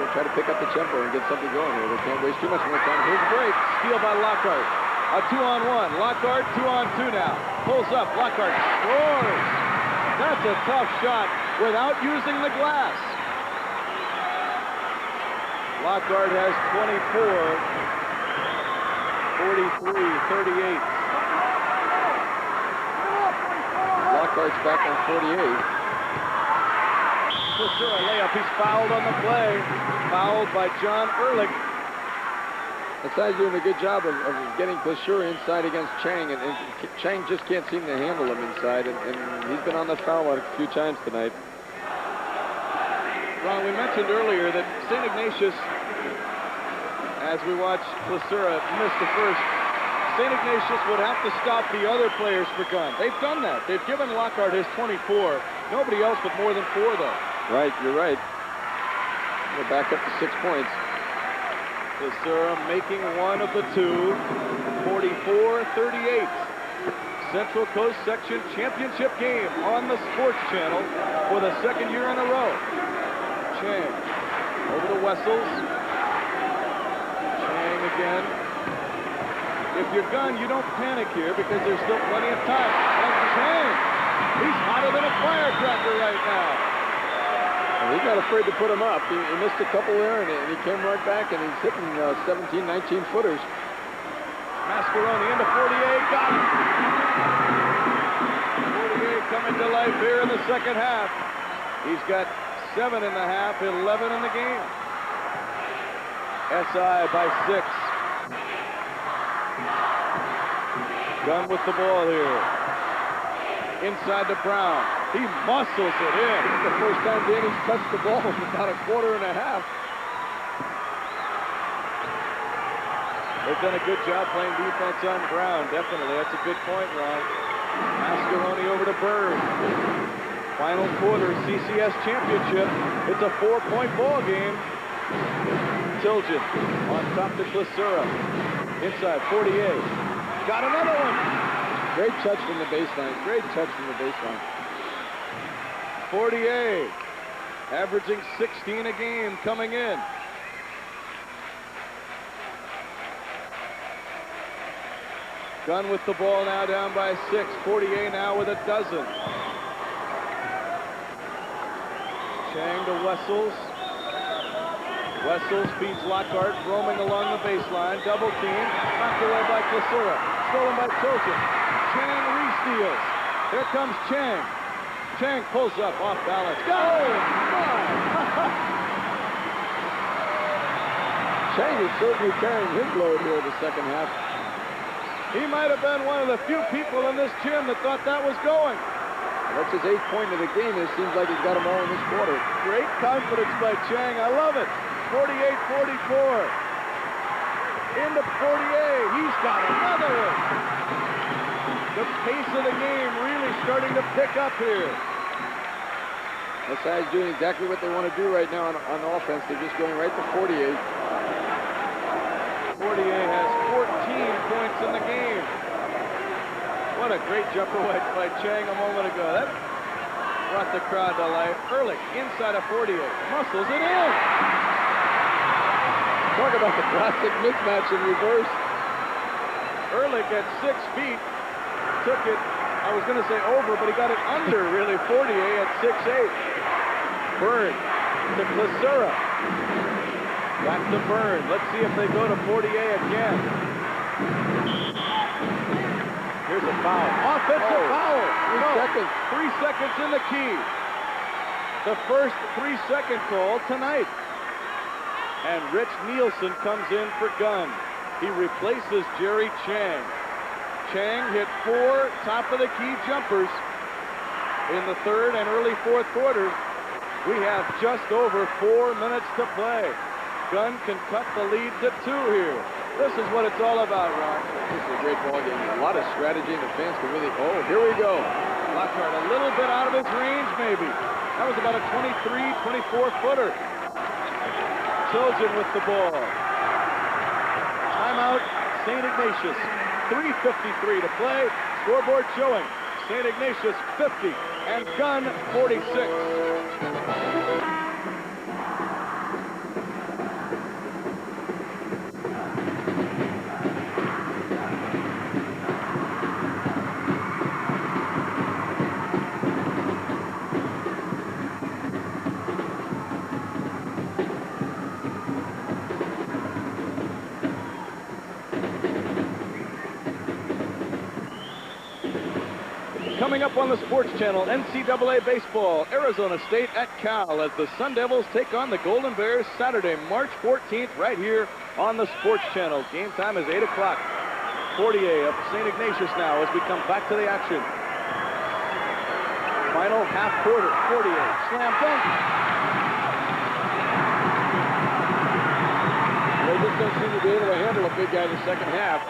They'll try to pick up the tempo and get something going here. They can't waste too much more time. Here's a break. Steal by Lockhart. A 2-on-1. Lockhart, 2-on-2 now. Pulls up. Lockhart scores. That's a tough shot without using the glass. Lockhart has 24. 43, 38. Lockhart's back on 48. Placera layup. He's fouled on the play. Fouled by John Ehrlich. SI's doing a good job of getting Placera inside against Chang, and Chang just can't seem to handle him inside, and he's been on the foul line a few times tonight. Ron, we mentioned earlier that St. Ignatius, as we watch Placera miss the first, St. Ignatius would have to stop the other players for Gunn. They've done that. They've given Lockhart his 24. Nobody else with more than 4, though. Right, you're right. We're back up to 6 points. Placera making one of the two, 44-38. Central Coast Section Championship game on the Sports Channel for the second year in a row. Chang over to Wessels. Chang again. If you're Gunn, you don't panic here because there's still plenty of time. And Chang, he's hotter than a firecracker right now. He's not afraid to put him up. He missed a couple there, and he came right back, and he's hitting 17, 19 footers. Mascaroni into 48, got him. 48 coming to life here in the second half. He's got 7 in the half, 11 in the game. SI by 6. Gunn with the ball here. Inside to Brown. He muscles it in. This is the first time Danny's touched the ball in about a quarter and a half. They've done a good job playing defense on Brown, definitely. That's a good point, Ron. Mascaroni over to Bird. Final quarter, CCS Championship. It's a 4-point ball game. Tilgen on top to Placera. Inside, 48. Got another one. Great touch from the baseline. Great touch from the baseline. 48, averaging 16 a game coming in. Gunn with the ball now down by 6. 48 now with a dozen. Chang to Wessels. Wessels feeds Lockhart, roaming along the baseline. Double team, knocked away by Placera. Stolen by Tilgen. Chang re-steals. Here comes Chang. Chang pulls up off balance. Go! Chang is certainly carrying his load here in the second half. He might have been one of the few people in this gym that thought that was going. That's his 8th point of the game. It seems like he's got them all in this quarter. Great confidence by Chang. I love it. 48-44. Into 48. He's got another one. The pace of the game really starting to pick up here. SI is doing exactly what they want to do right now on offense. They're just going right to 48. 48 has 14 points in the game. What a great jumper by Chang a moment ago. That brought the crowd to life. Ehrlich inside of 48. Muscles it in. Talk about the classic mismatch in reverse. Ehrlich at 6 feet took it, I was going to say over, but he got it under, really, 48 at 6'8". Byrne to Placera. Back to Byrne. Let's see if they go to 48 again. Here's a foul. Offensive foul. 3 seconds. 3 seconds in the key. The first 3-second call tonight. And Rich Nielsen comes in for Gunn. He replaces Jerry Chang. Chang hit 4 top-of-the-key jumpers in the third and early fourth quarter. We have just over 4 minutes to play. Gunn can cut the lead to 2 here. This is what it's all about, Ron. This is a great ball game. A lot of strategy, and the fans can really... Oh, here we go. Lockhart a little bit out of his range, maybe. That was about a 23, 24-footer. Tilgen with the ball. Timeout, St. Ignatius. 3:53 to play. Scoreboard showing St. Ignatius 50 and Gunn 46. Coming up on the Sports Channel, NCAA Baseball, Arizona State at Cal as the Sun Devils take on the Golden Bears Saturday, March 14th, right here on the Sports Channel. Game time is 8 o'clock. Fortier of St. Ignatius now as we come back to the action. Final half quarter. Fortier, slam dunk. They just don't seem to be able to handle a big guy in the second half.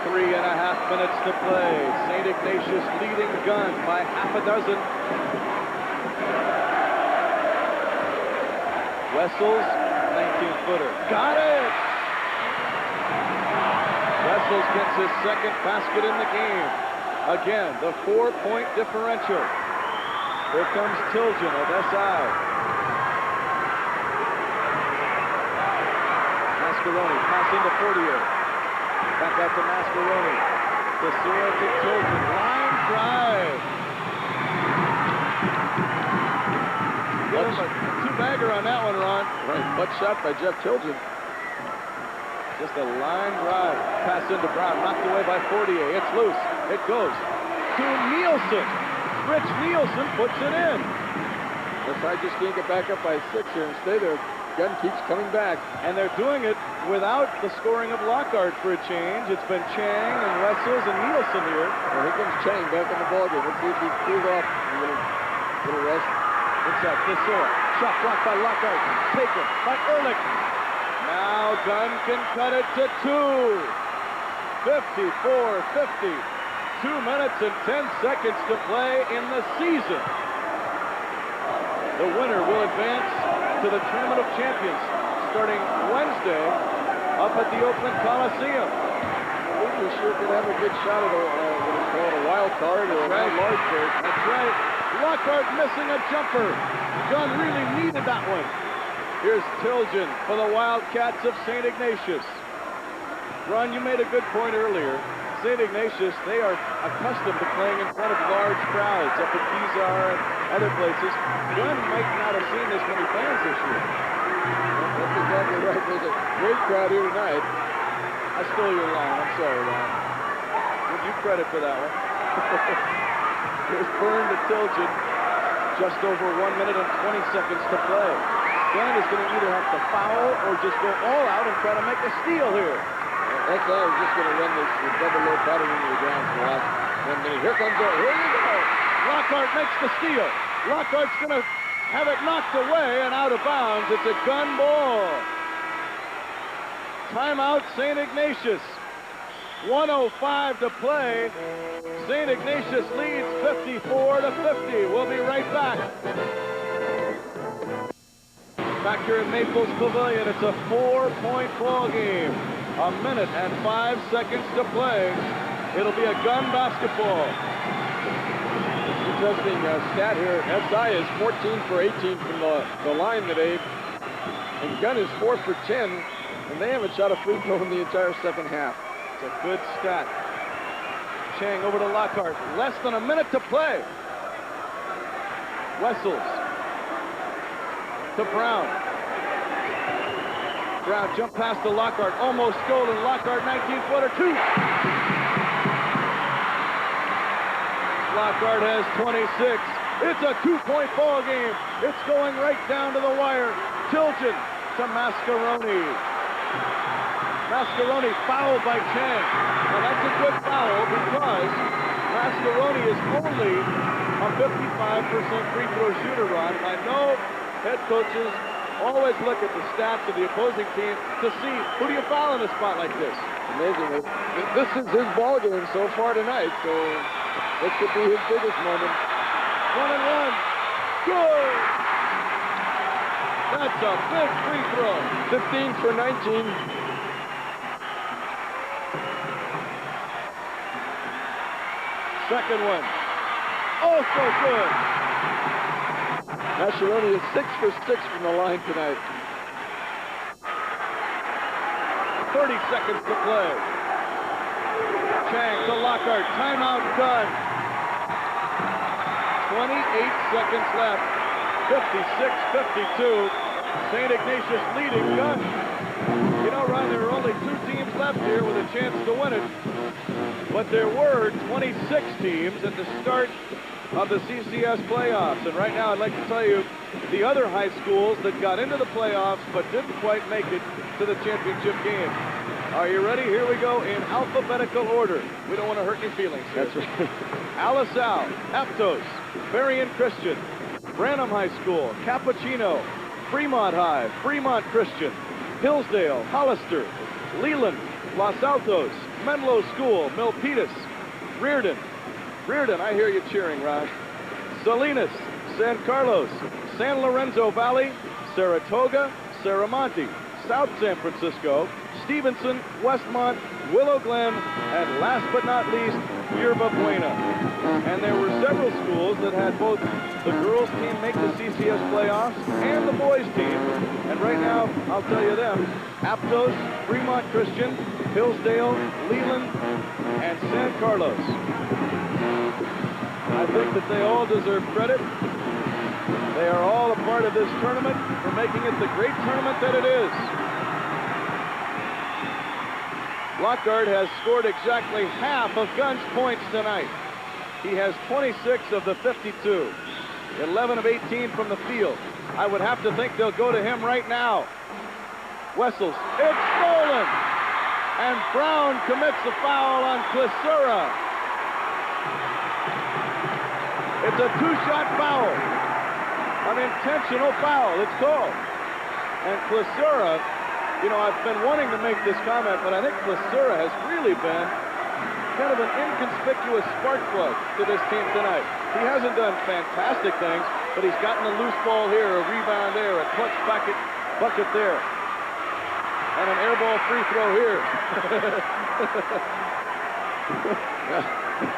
3.5 minutes to play. St. Ignatius leading Gunn by half a dozen. Wessels, 19-footer. Got it! Wessels gets his second basket in the game. Again, the 4-point differential. Here comes Tilgen of SI. Mascaroni, pass into Fortier. Back out to Mascaroni. Desura to Tilgen. Line drive. Got him a two-bagger on that one, Ron. Right, butt shot by Jeff Tilgen. Just a line drive. Pass into Brown. Knocked away by Fortier. It's loose. It goes to Nielsen. Rich Nielsen puts it in. SI just can't get back up by 6 here and stay there. Gunn keeps coming back. And they're doing it without the scoring of Lockhart for a change. It's been Chang and Wessels and Nielsen here. Well, here comes Chang back in the ballgame. Let's see if he's cooled off a little rest. Inside, Desura. Shot blocked by Lockhart. Taken by Ehrlich. Now Gunn can cut it to 2. 54-50. 2 minutes and 10 seconds to play in the season. The winner will advance to the Tournament of Champions starting Wednesday up at the Oakland Coliseum. I think we sure could have a good shot at what is called a wild card or a large card. That's right. Lockhart missing a jumper. Gunn really needed that one. Here's Tilgen for the Wildcats of St. Ignatius. Ron, you made a good point earlier. St. Ignatius, they are accustomed to playing in front of large crowds up at Kezar and other places. Gunn might not have seen this many fans this year. That's exactly right. There's a great crowd here tonight. I stole your line. I'm sorry, Ron. Give you credit for that one. Here's Byrne to Tilgen. Just over 1 minute and 20 seconds to play. Gunn is going to either have to foul or just go all out and try to make a steal here. That's all. I was just going to run this double low pattern into the ground for the last 1 minute. Here comes it. Here you go. Lockhart makes the steal. Lockhart's going to have it knocked away and out of bounds. It's a Gunn ball. Timeout, St. Ignatius. 1:05 to play. St. Ignatius leads 54-50. We'll be right back. Back here at Maples Pavilion, it's a 4-point ball game. 1 minute and 5 seconds to play. It'll be a Gunn basketball. Interesting stat here. SI is 14 for 18 from the line today. And Gunn is 4 for 10. And they haven't shot a free throw in the entire second half. It's a good stat. Chang over to Lockhart. Less than a minute to play. Wessels to Brown. Brown jump past to Lockhart. Almost stolen. Lockhart 19-footer. 2. Lockhart has 26. It's a 2-point ball game. It's going right down to the wire. Tilgen to Mascaroni. Mascaroni fouled by Chang. Now that's a good foul because Mascaroni is only a 55% free throw shooter, Ron. And I know head coaches always look at the stats of the opposing team to see who do you foul in a spot like this. Amazing. This is his ball game so far tonight, so it could be his biggest moment. 1 and 1. Good. That's a big free throw. 15 for 19. Second one. Also good. Mascaroni is 6 for 6 from the line tonight. 30 seconds to play. Chang to Lockhart. Timeout Gunn. 28 seconds left. 56-52. St. Ignatius leading Gunn. You know, Ron, there are only 2 teams left here with a chance to win it. but there were 26 teams at the start of the CCS playoffs. And right now I'd like to tell you the other high schools that got into the playoffs but didn't quite make it to the championship game. Are you ready? Here we go in alphabetical order. We don't want to hurt any feelings here. That's right. Alisal, Aptos, Berrien Christian, Branham High School, Cappuccino, Fremont High, Fremont Christian, Hillsdale, Hollister, Leland, Los Altos, Menlo School, Milpitas, Reardon, I hear you cheering, Raj. Salinas, San Carlos, San Lorenzo Valley, Saratoga, Saramonte, South San Francisco, Stevenson, Westmont, Willow Glen, and last but not least, Yerba Buena. And there were several schools that had both the girls team make the CCS playoffs and the boys team. And right now, I'll tell you them: Aptos, Fremont Christian, Hillsdale, Leland, and San Carlos. I think that they all deserve credit. They are all a part of this tournament for making it the great tournament that it is. Lockhart has scored exactly half of Gunn's points tonight. He has 26 of the 52, 11 of 18 from the field. I would have to think they'll go to him right now. Wessels, it's stolen! And Brown commits a foul on Klesura. It's a two-shot foul. An intentional foul, it's called. And Klesura, you know, I've been wanting to make this comment, but I think Klesura has really been kind of an inconspicuous spark plug to this team tonight. He hasn't done fantastic things, but he's gotten a loose ball here, a rebound there, a clutch bucket there, and an air ball free throw here.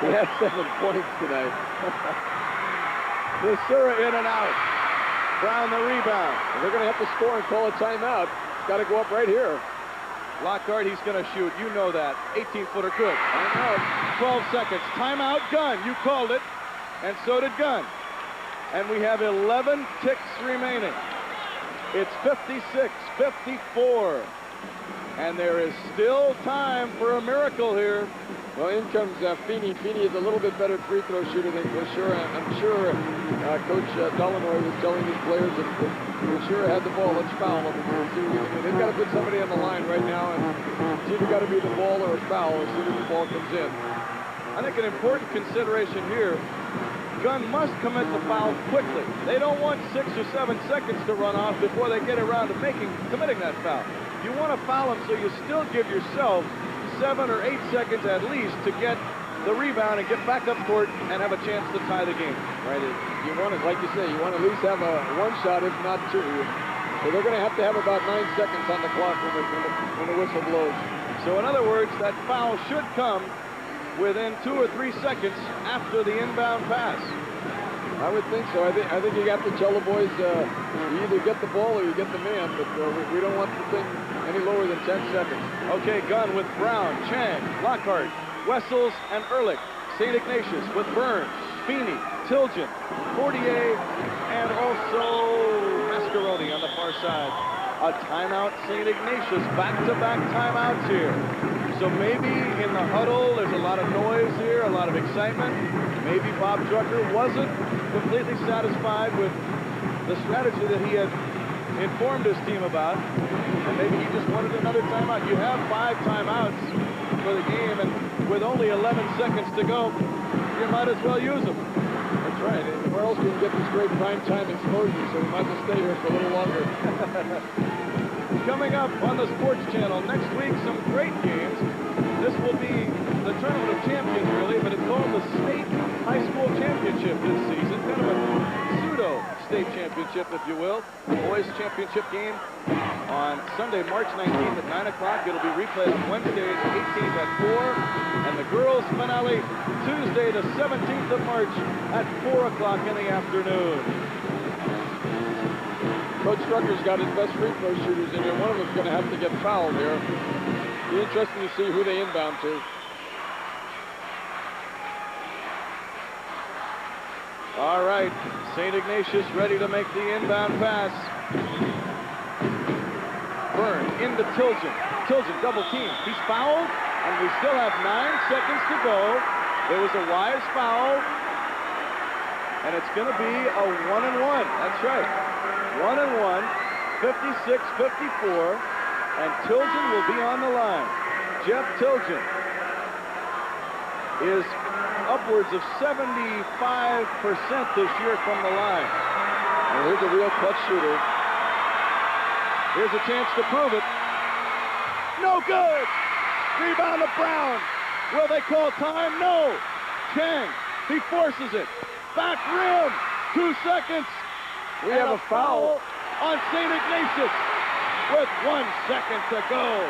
He has 7 points tonight. Klesura in and out. Brown the rebound. And they're going to have to score and call a timeout. It's got to go up right here. Lockhart, he's going to shoot. You know that. 18-footer good. Timeout. 12 seconds. Timeout, Gunn. You called it. And so did Gunn. And we have 11 ticks remaining. It's 56-54. And there is still time for a miracle here. Well, in comes Feeney. Feeney is a little bit better free throw shooter than Klesura. I'm sure Coach Delanoy was telling his players that Klesura had the ball, let's foul him. They've got to put somebody on the line right now, and it's either got to be the ball or a foul as soon as the ball comes in. I think an important consideration here, Gunn must commit the foul quickly. They don't want 6 or 7 seconds to run off before they get around to committing that foul. You want to foul him so you still give yourself 7 or 8 seconds at least to get the rebound and get back up court and have a chance to tie the game. Right. You want it, like you say, you want to at least have a 1 shot, if not 2. So they're going to have about 9 seconds on the clock when the whistle blows. So in other words, that foul should come within 2 or 3 seconds after the inbound pass. I would think so. I think you got to tell the boys you either get the ball or you get the man, but we don't want the thing any lower than 10 seconds. Okay, Gunn with Brown, Chang, Lockhart, Wessels, and Ehrlich. St. Ignatius with Burns, Feeney, Tilgen, Fortier, and also Mascaroni on the far side. A timeout, St. Ignatius. Back-to-back timeouts here. So maybe in the huddle, there's a lot of noise here, a lot of excitement. Maybe Bob Drucker wasn't completely satisfied with the strategy that he had informed his team about. And maybe he just wanted another timeout. You have 5 timeouts for the game, and with only 11 seconds to go, you might as well use them. That's right. And where else can you get this great prime-time exposure? So we might as well stay here for a little longer. Coming up on the Sports Channel next week, some great games. This will be the Tournament of Champions, really, but it's called the State High School Championship this season. Kind of a pseudo-state championship, if you will. The boys' championship game on Sunday, March 19th at 9 o'clock. It'll be replayed on Wednesday, the 18th at 4. And the girls' finale, Tuesday, the 17th of March at 4 o'clock in the afternoon. Coach Drucker's got his best free throw shooters in here. One of them's going to have to get fouled here. Be interesting to see who they inbound to. All right, St. Ignatius ready to make the inbound pass. Byrne into Tilgen. Tilgen double team. He's fouled. And we still have 9 seconds to go. There was a wise foul. And it's going to be a 1-and-1. That's right. 1-and-1, 56-54. And Tilgen will be on the line. Jeff Tilgen is upwards of 75% this year from the line. And here's a real clutch shooter. Here's a chance to prove it. No good! Rebound to Brown. Will they call time? No. Chang, he forces it. Back rim. 2 seconds. We have a foul on St. Ignatius with 1 second to go.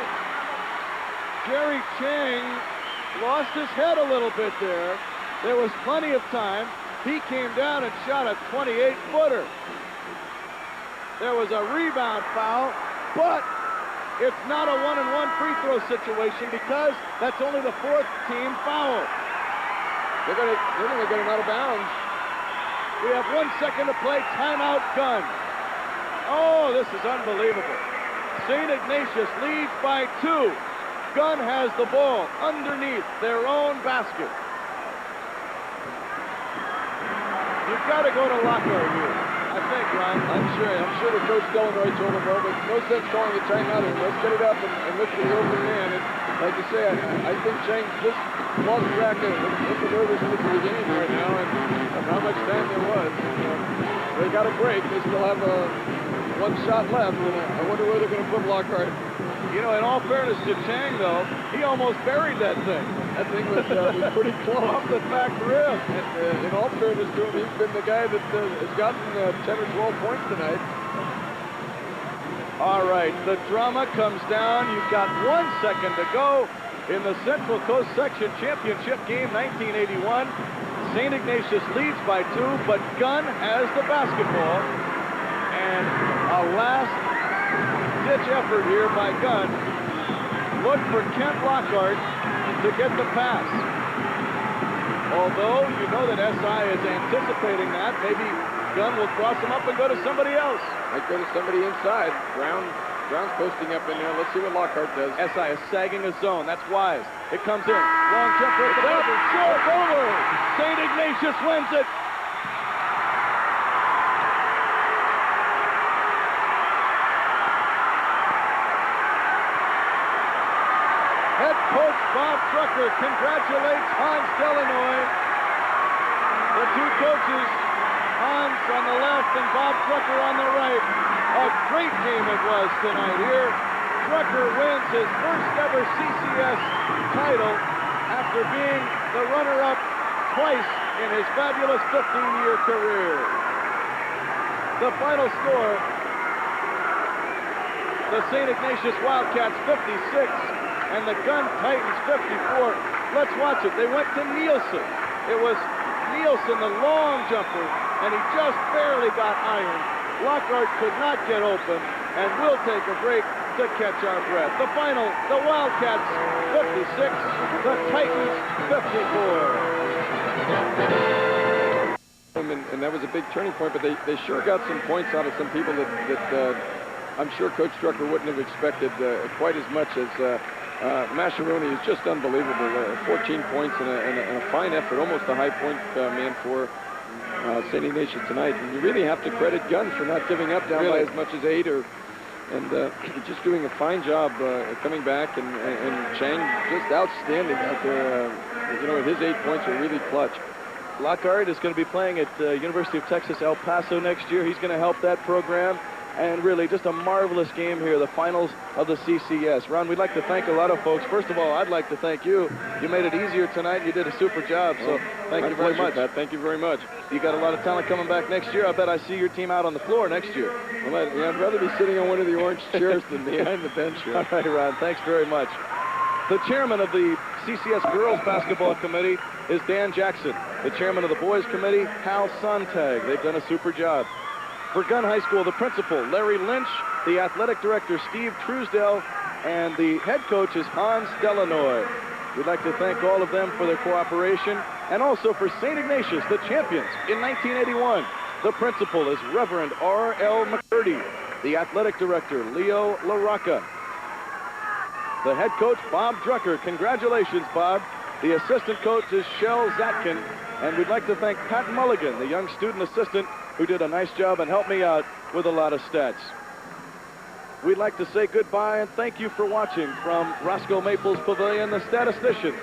Jerry Chang lost his head a little bit there. There was plenty of time. He came down and shot a 28-footer. There was a rebound foul, but it's not a 1-and-1 free throw situation because that's only the 4th team foul. They're going to get him out of bounds. We have 1 second to play. Timeout, Gunn. Oh, this is unbelievable. St. Ignatius leads by 2. Gunn has the ball underneath their own basket. You've got to go to Lockhart here, I think, Ron. I'm sure the coach Delanoy told him, well, but no sense calling a timeout. Let's get it up and look for the open man. And like you say, I think Chang just lost track of the nervousness of the game right now and how much time there was. They got a break. They still have 1 shot left, and I wonder where they're going to put Lockhart. You know, in all fairness to Chang, though, he almost buried that thing. That thing was pretty close. Off the back rim. And in all fairness to him, he's been the guy that has gotten 10 or 12 points tonight. All right, the drama comes down. You've got 1 second to go in the Central Coast Section Championship game 1981. St. Ignatius leads by 2, but Gunn has the basketball. And a last-ditch effort here by Gunn. Look for Kent Lockhart to get the pass. Although you know that SI is anticipating that, maybe Gunn will cross him up and go to somebody else. Might go to somebody inside. Brown's posting up in there. Let's see what Lockhart does. SI is sagging his zone. That's wise. It comes in. Long jumper. It's over. Short over. St. Ignatius wins it. Head coach Bob Trucker congratulates Hans Delanoy. The 2 coaches, Hans on the left and Bob Trucker on the right. A great game it was tonight here. Trucker wins his first ever CCS title after being the runner-up twice in his fabulous 15-year career. The final score, the St. Ignatius Wildcats 56 and the Gunn Titans 54. Let's watch it. They went to Nielsen. It was Nielsen, the long jumper, and he just barely got ironed. Lockhart could not get open, and we'll take a break to catch our breath. The final, the Wildcats 56, the Titans 54. And that was a big turning point, but they sure got some points out of some people that I'm sure Coach Trucker wouldn't have expected quite as much as Mascheroni is just unbelievable. 14 points and a fine effort, almost a high point man for St. Ignatius tonight. And you really have to credit Gunn for not giving up down by as much as 8 and just doing a fine job coming back. And Chang just outstanding out there. You know, his 8 points are really clutch. Lockhart is going to be playing at University of Texas El Paso next year. He's going to help that program. And really, just a marvelous game here, the finals of the CCS. Ron, we'd like to thank a lot of folks. First of all, I'd like to thank you. You made it easier tonight. You did a super job, so thank you very much. Pat. Thank you very much. You got a lot of talent coming back next year. I bet I see your team out on the floor next year. Well, I'd rather be sitting on one of the orange chairs than behind the bench here. All right, Ron, thanks very much. The chairman of the CCS Girls Basketball Committee is Dan Jackson. The chairman of the Boys Committee, Hal Sontag. They've done a super job. For Gunn High School, the principal, Larry Lynch, the athletic director, Steve Truesdell, and the head coach is Hans Delanoy. We'd like to thank all of them for their cooperation, and also for St. Ignatius, the champions in 1981. The principal is Reverend R.L. McCurdy, the athletic director, Leo LaRocca. the head coach, Bob Drucker. Congratulations, Bob. The assistant coach is Shell Zatkin. And we'd like to thank Pat Mulligan, the young student assistant, who did a nice job and helped me out with a lot of stats. We'd like to say goodbye and thank you for watching from Roscoe Maples Pavilion, the statistician.